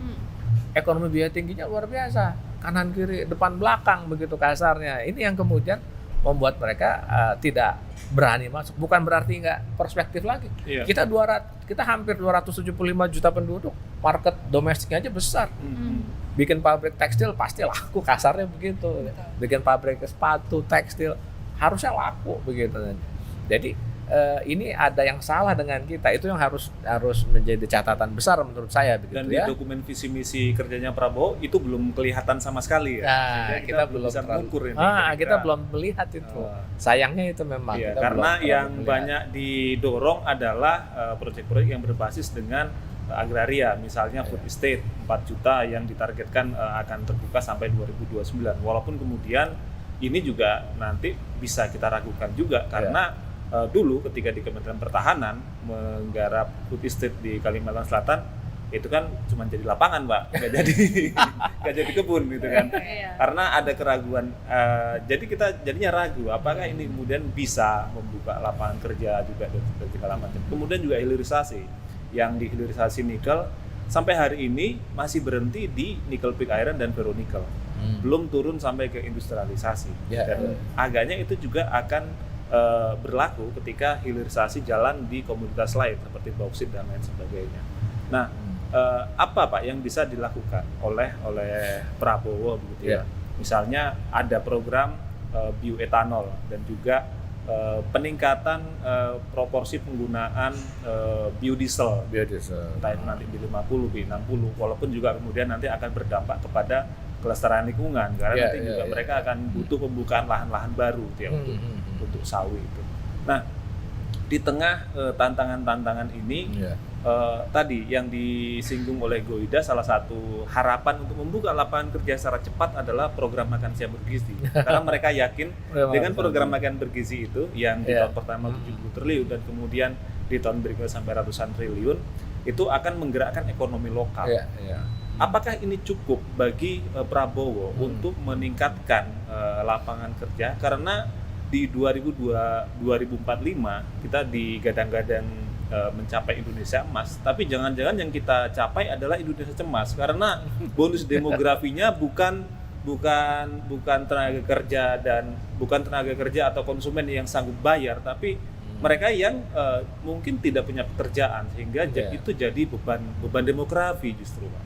ekonomi biaya tingginya luar biasa, kanan kiri depan belakang begitu kasarnya. Ini yang kemudian membuat mereka tidak berani masuk. Bukan berarti nggak perspektif lagi. Kita hampir 275 juta penduduk, market domestiknya aja besar. Bikin pabrik tekstil pasti laku, kasarnya begitu. Bikin pabrik sepatu tekstil harusnya laku begitu. Jadi ini ada yang salah dengan kita, itu yang harus menjadi catatan besar menurut saya begitu. Dan di dokumen visi misi kerjanya Prabowo itu belum kelihatan sama sekali ya. Nah, kita belum bisa mengukur ini. Kita belum melihat itu. Sayangnya itu memang. Iya, karena yang banyak didorong adalah proyek-proyek yang berbasis dengan agraria, misalnya food estate 4 juta yang ditargetkan akan terbuka sampai 2029. Walaupun kemudian ini juga nanti bisa kita ragukan juga karena dulu ketika di Kementerian Pertahanan menggarap food estate di Kalimantan Selatan itu kan cuma jadi lapangan, Mbak, nggak jadi kebun gitu kan. Karena ada keraguan, jadi kita jadinya ragu apakah ini kemudian bisa membuka lapangan kerja juga dan segala macam. Kemudian juga hilirisasi, yang di hilirisasi nikel sampai hari ini masih berhenti di nickel pig iron dan ferronikel, belum turun sampai ke industrialisasi. Dan agaknya itu juga akan berlaku ketika hilirisasi jalan di komoditas lain seperti bauksit dan lain sebagainya. Nah, apa Pak yang bisa dilakukan oleh Prabowo begitu ya? Misalnya ada program bioetanol dan juga peningkatan proporsi penggunaan biodiesel. Entah itu nanti di 50, di 60, walaupun juga kemudian nanti akan berdampak kepada kelestarian lingkungan karena nanti juga mereka akan butuh pembukaan lahan-lahan baru ya, untuk sawit itu. Nah, di tengah tantangan-tantangan ini tadi yang disinggung oleh Goida, salah satu harapan untuk membuka lapangan kerja secara cepat adalah program makan siang bergizi. Karena mereka yakin dengan program makan bergizi itu yang di tahun pertama 70 triliun dan kemudian di tahun berikutnya sampai ratusan triliun, itu akan menggerakkan ekonomi lokal. Apakah ini cukup bagi Prabowo untuk meningkatkan lapangan kerja? Karena di 2045 kita digadang-gadang mencapai Indonesia emas, tapi jangan-jangan yang kita capai adalah Indonesia cemas karena bonus demografinya bukan tenaga kerja atau konsumen yang sanggup bayar, tapi mereka yang mungkin tidak punya pekerjaan sehingga itu jadi beban demografi justru, Pak.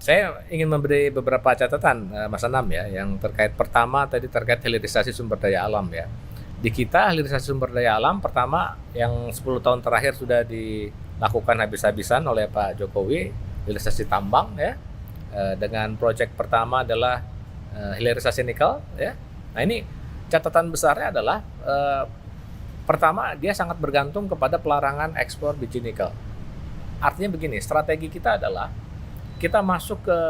Saya ingin memberi beberapa catatan, Mas Anam ya, yang pertama tadi terkait hilirisasi sumber daya alam ya. Di kita hilirisasi sumber daya alam pertama yang 10 tahun terakhir sudah dilakukan habis-habisan oleh Pak Jokowi, hilirisasi tambang ya. Dengan proyek pertama adalah hilirisasi nikel ya. Nah, ini catatan besarnya adalah pertama dia sangat bergantung kepada pelarangan ekspor biji nikel. Artinya begini, strategi kita adalah kita masuk ke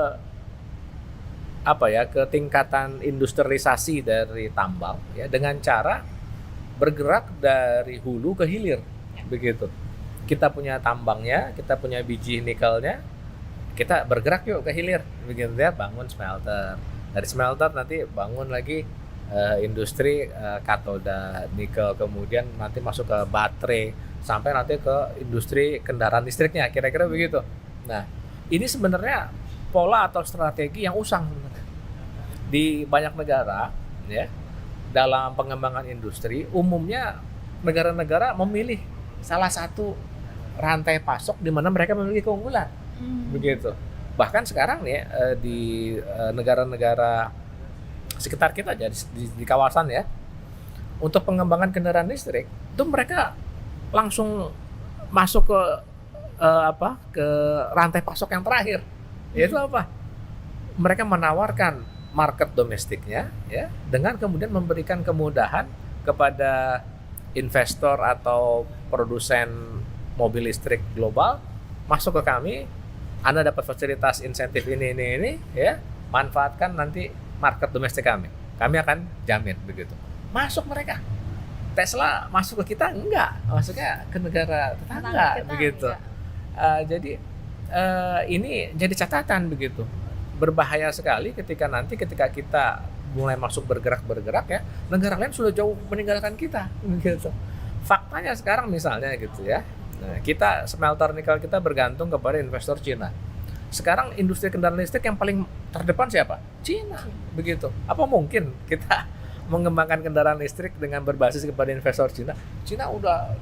ke tingkatan industrialisasi dari tambang ya dengan cara bergerak dari hulu ke hilir begitu. Kita punya tambangnya, kita punya biji nikelnya, kita bergerak yuk ke hilir begitu ya, bangun smelter. Dari smelter nanti bangun lagi industri katoda nikel, kemudian nanti masuk ke baterai sampai nanti ke industri kendaraan listriknya, kira-kira begitu. Nah, ini sebenarnya pola atau strategi yang usang sebenarnya. Di banyak negara ya, dalam pengembangan industri umumnya negara-negara memilih salah satu rantai pasok di mana mereka memiliki keunggulan. Begitu. Bahkan sekarang nih di negara-negara sekitar kita aja di kawasan ya, untuk pengembangan kendaraan listrik itu mereka langsung masuk ke ke rantai pasok yang terakhir. Yaitu apa? Mereka menawarkan market domestiknya ya, dengan kemudian memberikan kemudahan kepada investor atau produsen mobil listrik global masuk ke kami. Anda dapat fasilitas insentif ini ya, manfaatkan nanti market domestik kami akan jamin begitu. Masuk mereka. Tesla masuk ke kita enggak, masuknya ke negara tetangga begitu. Jadi ini jadi catatan begitu. Berbahaya sekali ketika kita mulai masuk bergerak ya, negara lain sudah jauh meninggalkan kita gitu. Faktanya sekarang misalnya gitu ya. Nah, kita smelter nikel kita bergantung kepada investor Cina. Sekarang industri kendaraan listrik yang paling terdepan siapa? Cina. Begitu. Apa mungkin kita mengembangkan kendaraan listrik dengan berbasis kepada investor Cina? Cina udah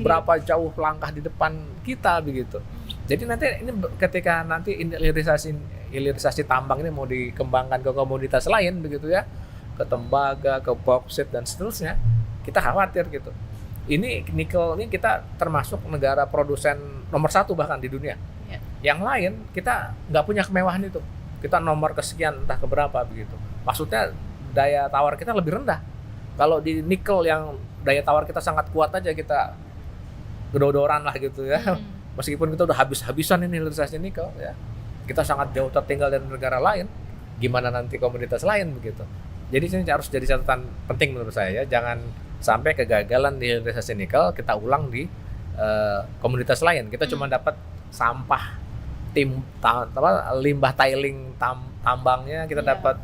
berapa jauh langkah di depan kita begitu. Jadi nanti ini ketika nanti hilirisasi tambang ini mau dikembangkan ke komoditas lain begitu ya, ke tembaga, ke boksit dan seterusnya, kita khawatir gitu. Ini nikel ini kita termasuk negara produsen nomor 1 bahkan di dunia. Yang lain kita nggak punya kemewahan itu. Kita nomor kesekian entah keberapa begitu. Maksudnya daya tawar kita lebih rendah. Kalau di nikel yang daya tawar kita sangat kuat aja kita gedodoran lah gitu ya. Meskipun kita udah habis-habisan ini hilirisasi nikel ya, kita sangat jauh tertinggal dari negara lain. Gimana nanti komoditas lain begitu. Jadi ini harus jadi catatan penting menurut saya ya. Jangan sampai kegagalan di hilirisasi nikel kita ulang di komoditas lain. Kita cuma dapat sampah limbah tiling tambangnya, kita dapat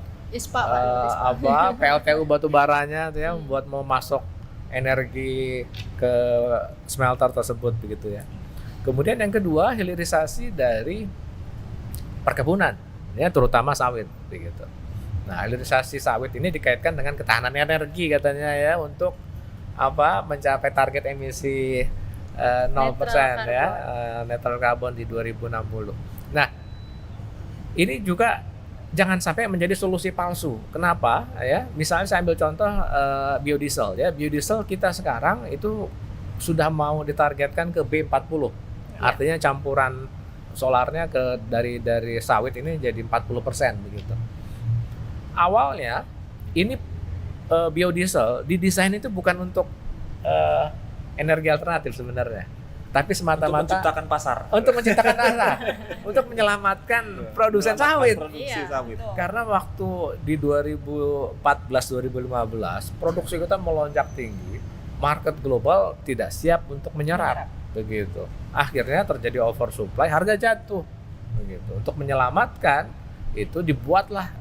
PLTU batu baranya itu ya, buat mau masuk energi ke smelter tersebut begitu ya. Kemudian yang kedua, hilirisasi dari perkebunan ya, terutama sawit begitu. Nah, hilirisasi sawit ini dikaitkan dengan ketahanan energi katanya ya, untuk mencapai target emisi 0% ya, netral carbon di 2060. Nah, ini juga jangan sampai menjadi solusi palsu. Kenapa ya? Misalnya saya ambil contoh biodiesel ya. Biodiesel kita sekarang itu sudah mau ditargetkan ke B40. Artinya campuran solarnya dari sawit ini jadi 40% begitu. Awalnya ini biodiesel didesain itu bukan untuk energi alternatif sebenarnya. Tapi Untuk semata-mata menciptakan pasar. untuk menciptakan pasar, untuk menyelamatkan produsen sawit. Produksi Iya, sawit. betul. Karena waktu di 2014-2015 produksi kita melonjak tinggi, market global tidak siap untuk menyerap, begitu. Akhirnya terjadi oversupply, harga jatuh, begitu. Untuk menyelamatkan itu dibuatlah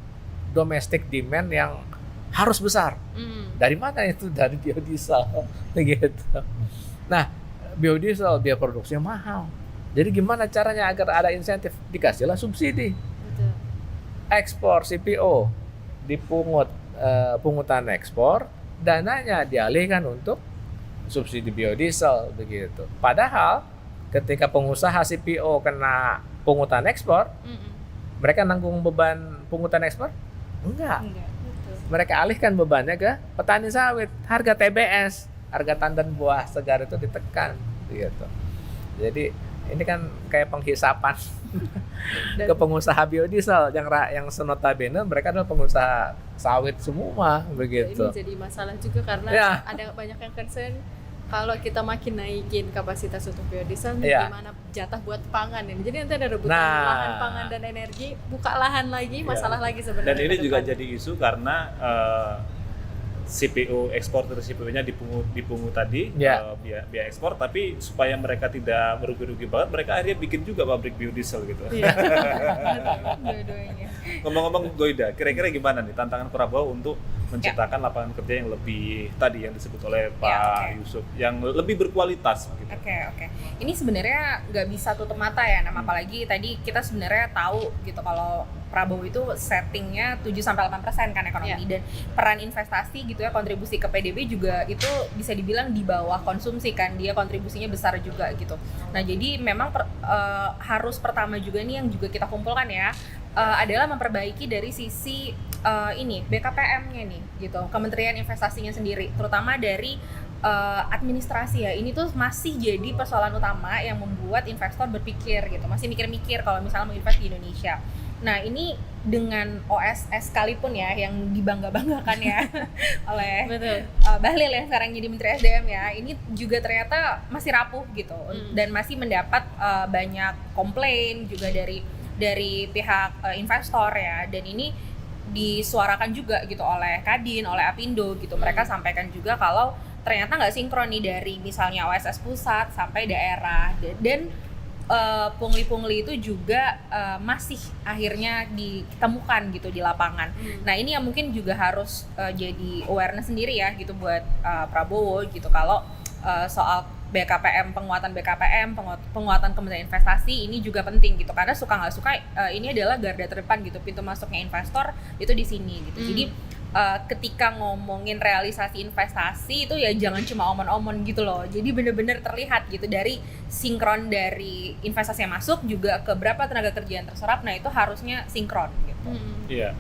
domestic demand yang harus besar. Dari mana itu? Dari biodiesel, begitu. Nah, biodiesel dia produksinya mahal. Jadi gimana caranya agar ada insentif? Dikasihlah subsidi. Betul. Ekspor CPO dipungut pungutan ekspor, dananya dialihkan untuk subsidi biodiesel begitu. Padahal ketika pengusaha CPO kena pungutan ekspor, mereka nanggung beban pungutan ekspor? Enggak. Betul. Mereka alihkan bebannya ke petani sawit. Harga TBS, harga tandan buah segar itu ditekan gitu. Jadi ini kan kayak penghisapan ke pengusaha biodiesel yang senotabene mereka adalah pengusaha sawit semua begitu. Ini jadi masalah juga karena Ya. ada banyak yang concern kalau kita makin naikin kapasitas untuk biodiesel, Ya. gimana jatah buat pangan ini. Jadi nanti ada rebutan Nah. lahan pangan dan energi, buka lahan lagi, masalah lagi sebenarnya. Dan ini ke juga depan. jadi isu karena CPO eksporter CPO-nya dipungut tadi Ya. biaya ekspor, tapi supaya mereka tidak merugi-rugi banget, mereka akhirnya bikin juga pabrik biodiesel gitu. Iya. Dua-duanya. Ngomong-ngomong Goida, kira-kira gimana nih tantangan Prabowo untuk menciptakan lapangan kerja yang lebih tadi yang disebut oleh Pak Yusuf, yang lebih berkualitas gitu. Oke. Ini sebenarnya nggak bisa tutup mata ya, apalagi tadi kita sebenarnya tahu gitu kalau Prabowo itu settingnya 7-8% kan ekonomi, dan peran investasi gitu ya, kontribusi ke PDB juga itu bisa dibilang di bawah konsumsi kan, dia kontribusinya besar juga gitu. Nah jadi memang harus pertama juga nih yang juga kita kumpulkan ya, adalah memperbaiki dari sisi ini BKPM-nya nih gitu, Kementerian Investasinya sendiri, terutama dari administrasi ya. Ini tuh masih jadi persoalan utama yang membuat investor berpikir gitu, masih mikir-mikir kalau misalnya mau invest di Indonesia. Nah ini dengan OSS sekalipun ya yang dibangga-banggakan ya oleh Bahlil yang sekarang jadi Menteri SDM ya, ini juga ternyata masih rapuh gitu, dan masih mendapat banyak komplain juga dari pihak investor ya, dan ini disuarakan juga gitu oleh Kadin, oleh Apindo gitu. Mereka sampaikan juga kalau ternyata nggak sinkron nih dari misalnya OSS pusat sampai daerah, dan pungli-pungli itu juga masih akhirnya ditemukan gitu di lapangan. Nah ini yang mungkin juga harus jadi awareness sendiri ya gitu buat Prabowo gitu, kalau soal BKPM, penguatan Kementerian Investasi ini juga penting gitu, karena suka nggak suka ini adalah garda terdepan gitu, pintu masuknya investor itu di sini gitu. Jadi ketika ngomongin realisasi investasi itu ya jangan cuma omon-omon gitu loh, jadi bener-bener terlihat gitu dari sinkron dari investasi yang masuk juga ke berapa tenaga kerja yang terserap. Nah itu harusnya sinkron gitu. Iya.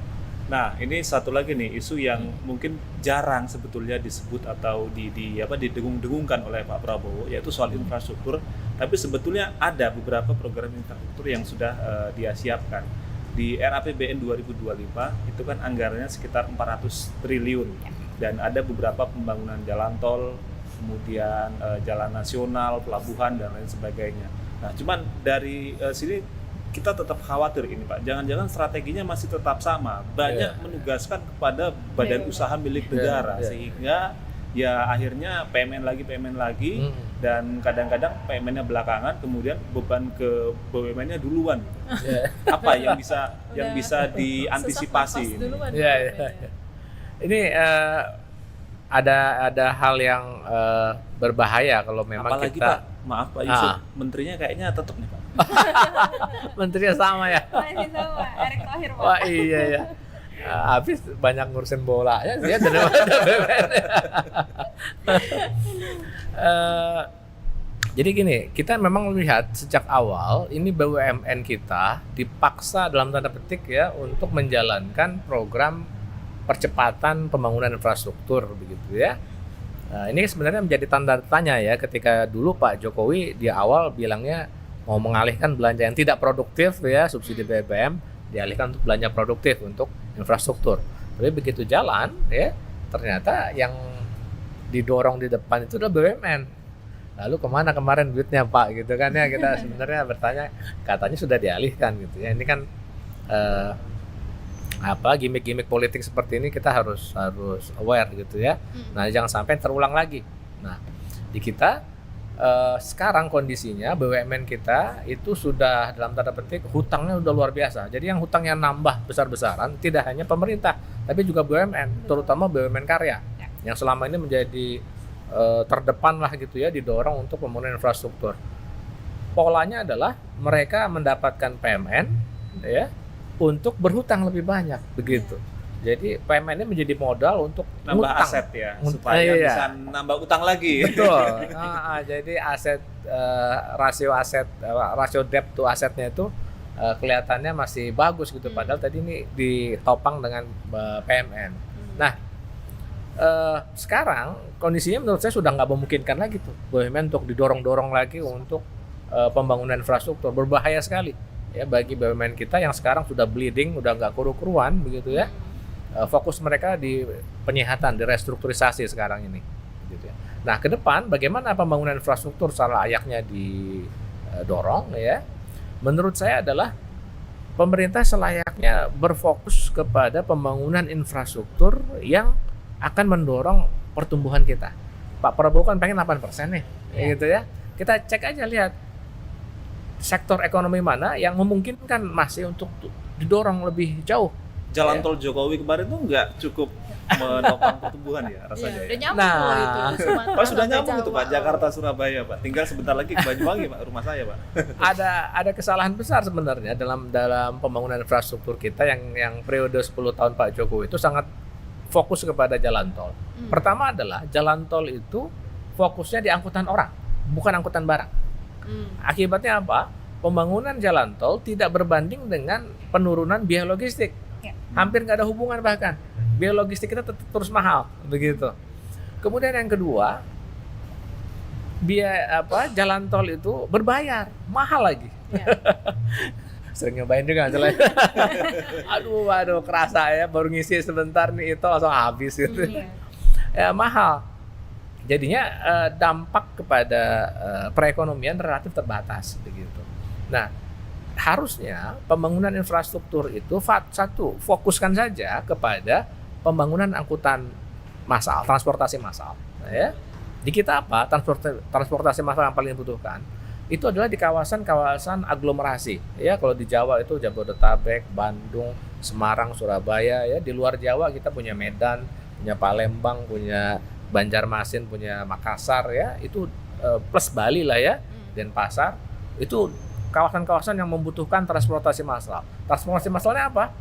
Nah ini satu lagi nih isu yang mungkin jarang sebetulnya disebut atau didengung-dengungkan oleh Pak Prabowo, yaitu soal infrastruktur. Tapi sebetulnya ada beberapa program infrastruktur yang sudah dia siapkan. Di RAPBN 2025 itu kan anggarannya sekitar 400 triliun, dan ada beberapa pembangunan jalan tol, kemudian jalan nasional, pelabuhan dan lain sebagainya. Nah, cuman dari sini kita tetap khawatir ini Pak, jangan-jangan strateginya masih tetap sama, banyak menugaskan kepada badan usaha milik negara, sehingga ya akhirnya PMN lagi dan kadang-kadang PMN-nya belakangan, kemudian beban ke BUMN-nya duluan. Apa yang bisa diantisipasi? Ini ada hal yang berbahaya kalau memang apalagi kita. Pak, maaf Pak Yusuf, menterinya kayaknya tetap nih Pak. Menterinya sama ya. Masih sama, Erick Thohir Pak. Wah iya ya. Habis banyak ngurusin bola ya dia daripada BUMN. Jadi gini, kita memang melihat sejak awal ini BUMN kita dipaksa dalam tanda petik ya untuk menjalankan program percepatan pembangunan infrastruktur begitu ya. Nah, ini sebenarnya menjadi tanda tanya ya, ketika dulu Pak Jokowi di awal bilangnya mau mengalihkan belanja yang tidak produktif ya, subsidi BBM dialihkan untuk belanja produktif untuk infrastruktur. Tapi begitu jalan ya, ternyata yang didorong di depan itu adalah BUMN. lalu kemana kemarin duitnya Pak gitu kan ya, kita sebenarnya bertanya, katanya sudah dialihkan gitu ya. Ini kan gimmick-gimmick politik seperti ini kita harus aware gitu ya. Nah, jangan sampai terulang lagi. Nah, di kita sekarang kondisinya BUMN kita itu sudah dalam tanda petik hutangnya udah luar biasa. Jadi yang hutangnya nambah besar-besaran tidak hanya pemerintah, tapi juga BUMN, terutama BUMN karya yang selama ini menjadi terdepan lah gitu ya, didorong untuk pembangunan infrastruktur. Polanya adalah mereka mendapatkan PMN ya untuk berhutang lebih banyak begitu. Jadi PMN ini menjadi modal untuk nambah ngutang. aset ya, supaya bisa nambah utang lagi. Betul. Jadi aset rasio debt to asetnya itu kelihatannya masih bagus gitu, padahal tadi ini ditopang dengan PMN. Nah, sekarang kondisinya menurut saya sudah nggak memungkinkan lagi tuh BUMN untuk didorong-dorong lagi untuk pembangunan infrastruktur. Berbahaya sekali ya bagi BUMN kita yang sekarang sudah bleeding, udah nggak keru-keruan begitu ya. Fokus mereka di penyehatan, di restrukturisasi sekarang ini gitu ya. Nah, ke depan bagaimana pembangunan infrastruktur secara layaknya didorong ya. Menurut saya adalah pemerintah selayaknya berfokus kepada pembangunan infrastruktur yang akan mendorong pertumbuhan kita. Pak Prabowo kan pengen 8% nih, gitu ya. Kita cek aja, lihat sektor ekonomi mana yang memungkinkan masih untuk didorong lebih jauh. Jalan tol Jokowi kemarin tuh nggak cukup menopang pertumbuhan ya rasanya. Udah nyambung loh itu. Pak sudah nyambung itu Pak, Jakarta Surabaya Pak. Tinggal sebentar lagi ke Banyuwangi Pak, rumah saya Pak. Ada kesalahan besar sebenarnya dalam pembangunan infrastruktur kita yang periode 10 tahun Pak Jokowi itu sangat fokus kepada jalan tol. Pertama adalah jalan tol itu fokusnya di angkutan orang, bukan angkutan barang. Akibatnya apa? Pembangunan jalan tol tidak berbanding dengan penurunan biaya logistik. Hampir nggak ada hubungan, bahkan biaya logistik kita tetap terus mahal begitu. Kemudian yang kedua, biaya jalan tol itu berbayar, mahal lagi. Sering nyobain juga soalnya. aduh kerasa ya, baru ngisi sebentar nih itu langsung habis gitu. Ya, mahal. Jadinya dampak kepada perekonomian relatif terbatas begitu. Nah, harusnya pembangunan infrastruktur itu fokuskan saja kepada pembangunan angkutan massal, transportasi massal. Ya. Di kita apa? Transportasi massal yang paling dibutuhkan itu adalah di kawasan-kawasan aglomerasi. Ya, kalau di Jawa itu Jabodetabek, Bandung, Semarang, Surabaya. Ya, di luar Jawa kita punya Medan, punya Palembang, punya Banjarmasin, punya Makassar. Ya, itu plus Bali lah ya, Denpasar. Itu kawasan-kawasan yang membutuhkan transportasi massal. Transportasi massalnya apa?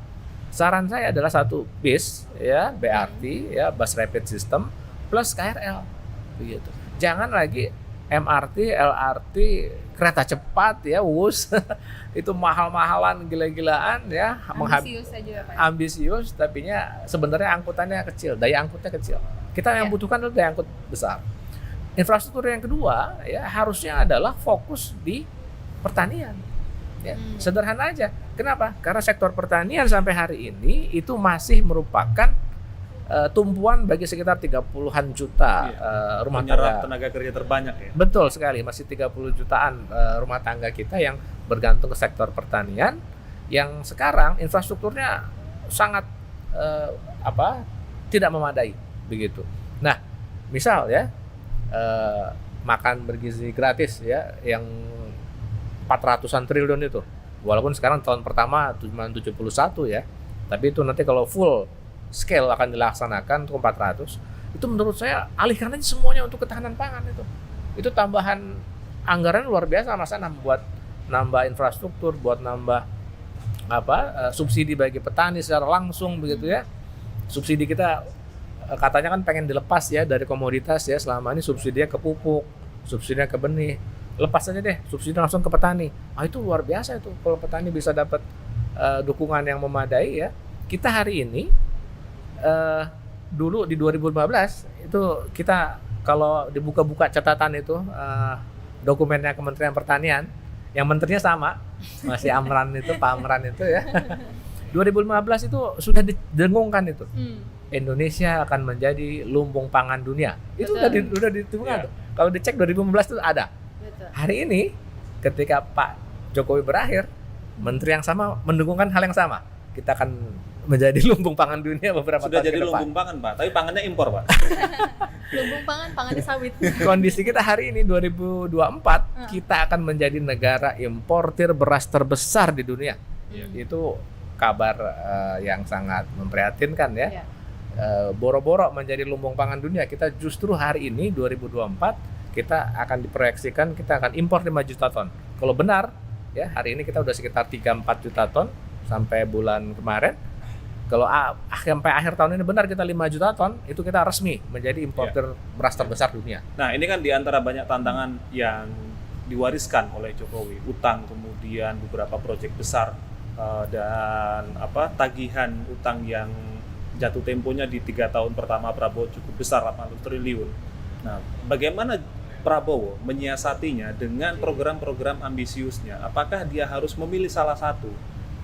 Saran saya adalah satu bis, ya, BRT, ya, bus rapid system, plus KRL, begitu. Jangan lagi MRT, LRT, kereta cepat, ya, WUS, itu mahal-mahalan, gila-gilaan, ya, ambisius aja, Pak. Ambisius, tapinya sebenarnya angkutannya kecil, daya angkutnya kecil. Kita yang butuhkan adalah daya angkut besar. Infrastruktur yang kedua, ya, harusnya adalah fokus di pertanian. Ya, sederhana aja. Kenapa? Karena sektor pertanian sampai hari ini itu masih merupakan tumpuan bagi sekitar 30-an juta rumah tangga. Tenaga kerja terbanyak ya. Betul sekali, masih 30 jutaan rumah tangga kita yang bergantung ke sektor pertanian yang sekarang infrastrukturnya sangat tidak memadai begitu. Nah, misal ya makan bergizi gratis ya yang 400-an triliun itu. Walaupun sekarang tahun pertama cuma 71 ya. Tapi itu nanti kalau full scale akan dilaksanakan untuk 400. Itu menurut saya alihkan aja semuanya untuk ketahanan pangan itu. Itu tambahan anggaran luar biasa masa buat nambah infrastruktur, buat nambah subsidi bagi petani secara langsung begitu ya. Subsidi kita katanya kan pengen dilepas ya dari komoditas ya, selama ini subsidinya ke pupuk, subsidinya ke benih. Lepas aja deh subsidi langsung ke petani. Itu luar biasa itu kalau petani bisa dapat dukungan yang memadai ya. Kita hari ini dulu di 2015 itu kita kalau dibuka-buka catatan itu dokumennya Kementerian Pertanian, yang menterinya sama, masih Amran itu, Pak Amran itu ya. 2015 itu sudah didengungkan itu. Indonesia akan menjadi lumbung pangan dunia. Itu udah ditentukan tuh. Kalau dicek 2015 itu ada. Betul. Hari ini ketika Pak Jokowi berakhir, menteri yang sama mendukungkan hal yang sama. Kita akan menjadi lumbung pangan dunia beberapa Sudah tahun jadi ke depan. lumbung pangan, Pak, tapi pangannya impor, Pak. Lumbung pangan, pangannya sawit. Kondisi kita hari ini 2024, kita akan menjadi negara importir beras terbesar di dunia. Itu kabar yang sangat memprihatinkan ya. Iya. Boro-boro menjadi lumbung pangan dunia, kita justru hari ini 2024 kita akan diproyeksikan kita akan impor 5 juta ton. Kalau benar ya, hari ini kita udah sekitar 3-4 juta ton sampai bulan kemarin. Kalau sampai akhir tahun ini benar kita 5 juta ton, itu kita resmi menjadi importer beras terbesar dunia. Nah, ini kan di antara banyak tantangan yang diwariskan oleh Jokowi, utang, kemudian beberapa proyek besar dan tagihan utang yang jatuh temponya di 3 tahun pertama Prabowo cukup besar, 80 triliun. Nah, bagaimana Prabowo menyiasatinya dengan program-program ambisiusnya? Apakah dia harus memilih salah satu?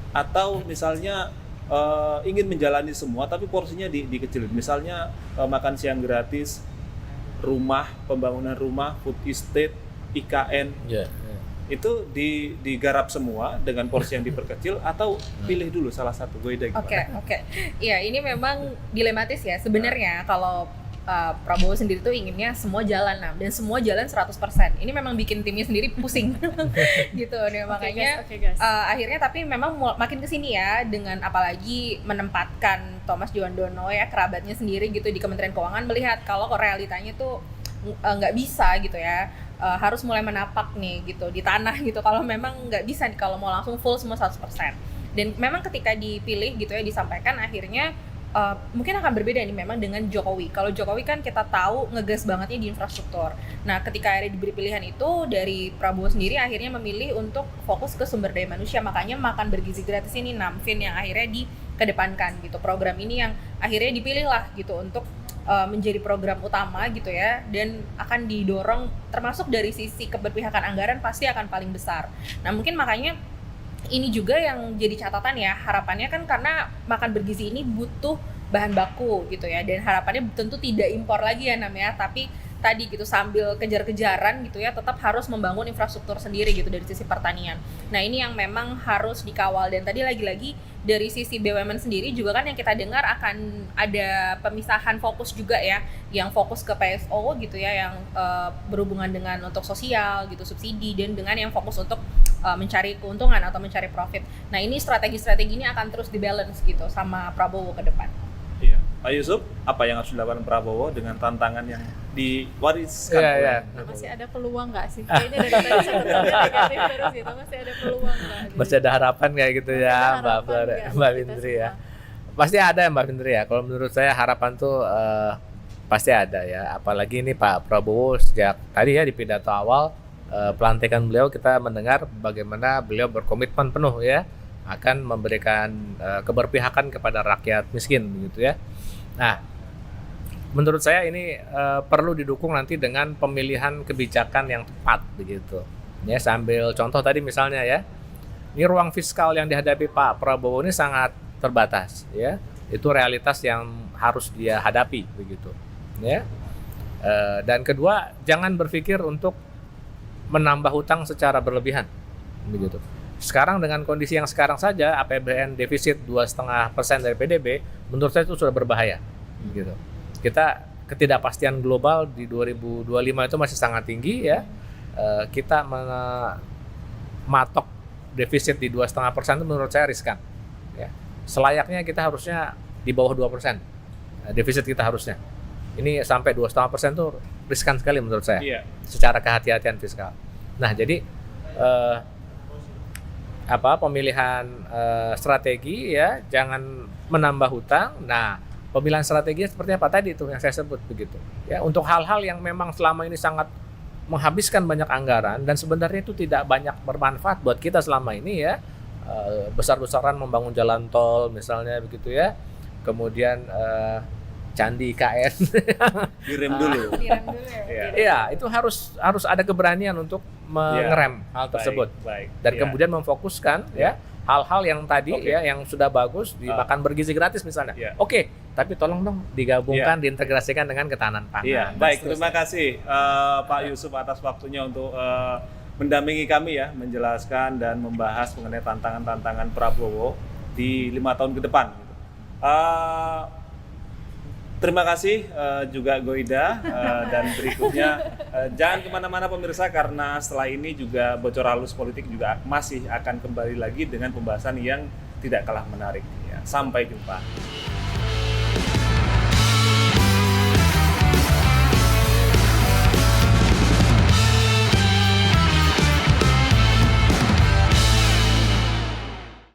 Atau misalnya ingin menjalani semua tapi porsinya dikecilin? Misalnya makan siang gratis, rumah, pembangunan rumah, food estate, IKN, itu digarap semua dengan porsi yang diperkecil, atau pilih dulu salah satu? Oke. Iya, ini memang dilematis ya sebenarnya. Kalau Prabowo sendiri tuh inginnya semua jalan, dan semua jalan 100%. Ini memang bikin timnya sendiri pusing. Gitu deh, makanya akhirnya tapi memang makin kesini ya, dengan apalagi menempatkan Thomas Diodono ya, kerabatnya sendiri gitu di Kementerian Keuangan, melihat kalau realitanya tuh nggak bisa gitu ya, harus mulai menapak nih gitu di tanah gitu, kalau memang nggak bisa nih kalau mau langsung full semua 100%. Dan memang ketika dipilih gitu ya, disampaikan akhirnya mungkin akan berbeda nih memang dengan Jokowi. Kalau Jokowi kan kita tahu ngegas bangetnya di infrastruktur. Nah, ketika akhirnya diberi pilihan itu, dari Prabowo sendiri akhirnya memilih untuk fokus ke sumber daya manusia. Makanya makan bergizi gratis ini, Namfin, yang akhirnya dikedepankan gitu. Program ini yang akhirnya dipilih lah gitu untuk menjadi program utama gitu ya, dan akan didorong termasuk dari sisi keberpihakan anggaran pasti akan paling besar. Nah, mungkin makanya ini juga yang jadi catatan ya, harapannya kan karena makan bergizi ini butuh bahan baku gitu ya, dan harapannya tentu tidak impor lagi ya namanya, tapi tadi gitu sambil kejar-kejaran gitu ya, tetap harus membangun infrastruktur sendiri gitu dari sisi pertanian. Nah, ini yang memang harus dikawal. Dan tadi lagi-lagi dari sisi BUMN sendiri juga kan yang kita dengar akan ada pemisahan fokus juga ya, yang fokus ke PSO gitu ya, yang berhubungan dengan untuk sosial gitu, subsidi, dan dengan yang fokus untuk mencari keuntungan atau mencari profit. Nah, ini strategi-strategi ini akan terus dibalance gitu sama Prabowo ke depan. Iya. Pak Yusuf, apa yang harus dilakukan Prabowo dengan tantangan yang diwariskan? Masih ada peluang nggak sih? Kayaknya dari tadi sebetulnya negatif terus gitu. Masih ada peluang nggak? Masih ada harapan kayak gitu ya, Mbak Fitri ya. Pasti ada ya Mbak Fitri ya. Kalau menurut saya harapan tuh pasti ada ya. Apalagi ini Pak Prabowo sejak tadi ya di pidato awal pelantikan beliau, kita mendengar bagaimana beliau berkomitmen penuh ya akan memberikan keberpihakan kepada rakyat miskin gitu ya. Nah, menurut saya ini perlu didukung nanti dengan pemilihan kebijakan yang tepat begitu. Ya, sambil contoh tadi misalnya ya, ini ruang fiskal yang dihadapi Pak Prabowo ini sangat terbatas ya. Itu realitas yang harus dia hadapi begitu. Ya. Dan kedua, jangan berpikir untuk menambah hutang secara berlebihan begitu. Sekarang dengan kondisi yang sekarang saja, APBN defisit 2,5% dari PDB, menurut saya itu sudah berbahaya gitu. Kita ketidakpastian global di 2025 itu masih sangat tinggi ya. Kita mematok defisit di 2,5% itu menurut saya riskan ya. Selayaknya kita harusnya di bawah 2% defisit kita harusnya. Ini sampai 2,5% itu riskan sekali menurut saya. Iya. Secara kehati-hatian fiskal. Nah, jadi pemilihan strategi ya, jangan menambah hutang. Nah, pemilihan strategi seperti apa tadi itu yang saya sebut begitu. Ya, untuk hal-hal yang memang selama ini sangat menghabiskan banyak anggaran dan sebenarnya itu tidak banyak bermanfaat buat kita selama ini ya. Besar-besaran membangun jalan tol misalnya begitu ya. Kemudian candi IKN direm dulu. Iya, itu harus ada keberanian untuk mengerem hal tersebut. Baik. Dan kemudian memfokuskan ya hal-hal yang tadi ya yang sudah bagus dimakan bergizi gratis misalnya. Oke, tapi tolong dong digabungkan, diintegrasikan dengan ketahanan pangan. Iya, baik. Terima kasih Pak Yusuf atas waktunya untuk mendampingi kami ya, menjelaskan dan membahas mengenai tantangan-tantangan Prabowo di 5 tahun ke depan. Terima kasih juga Goida dan berikutnya jangan kemana-mana pemirsa karena setelah ini juga Bocor Halus Politik juga masih akan kembali lagi dengan pembahasan yang tidak kalah menarik. Ya, sampai jumpa.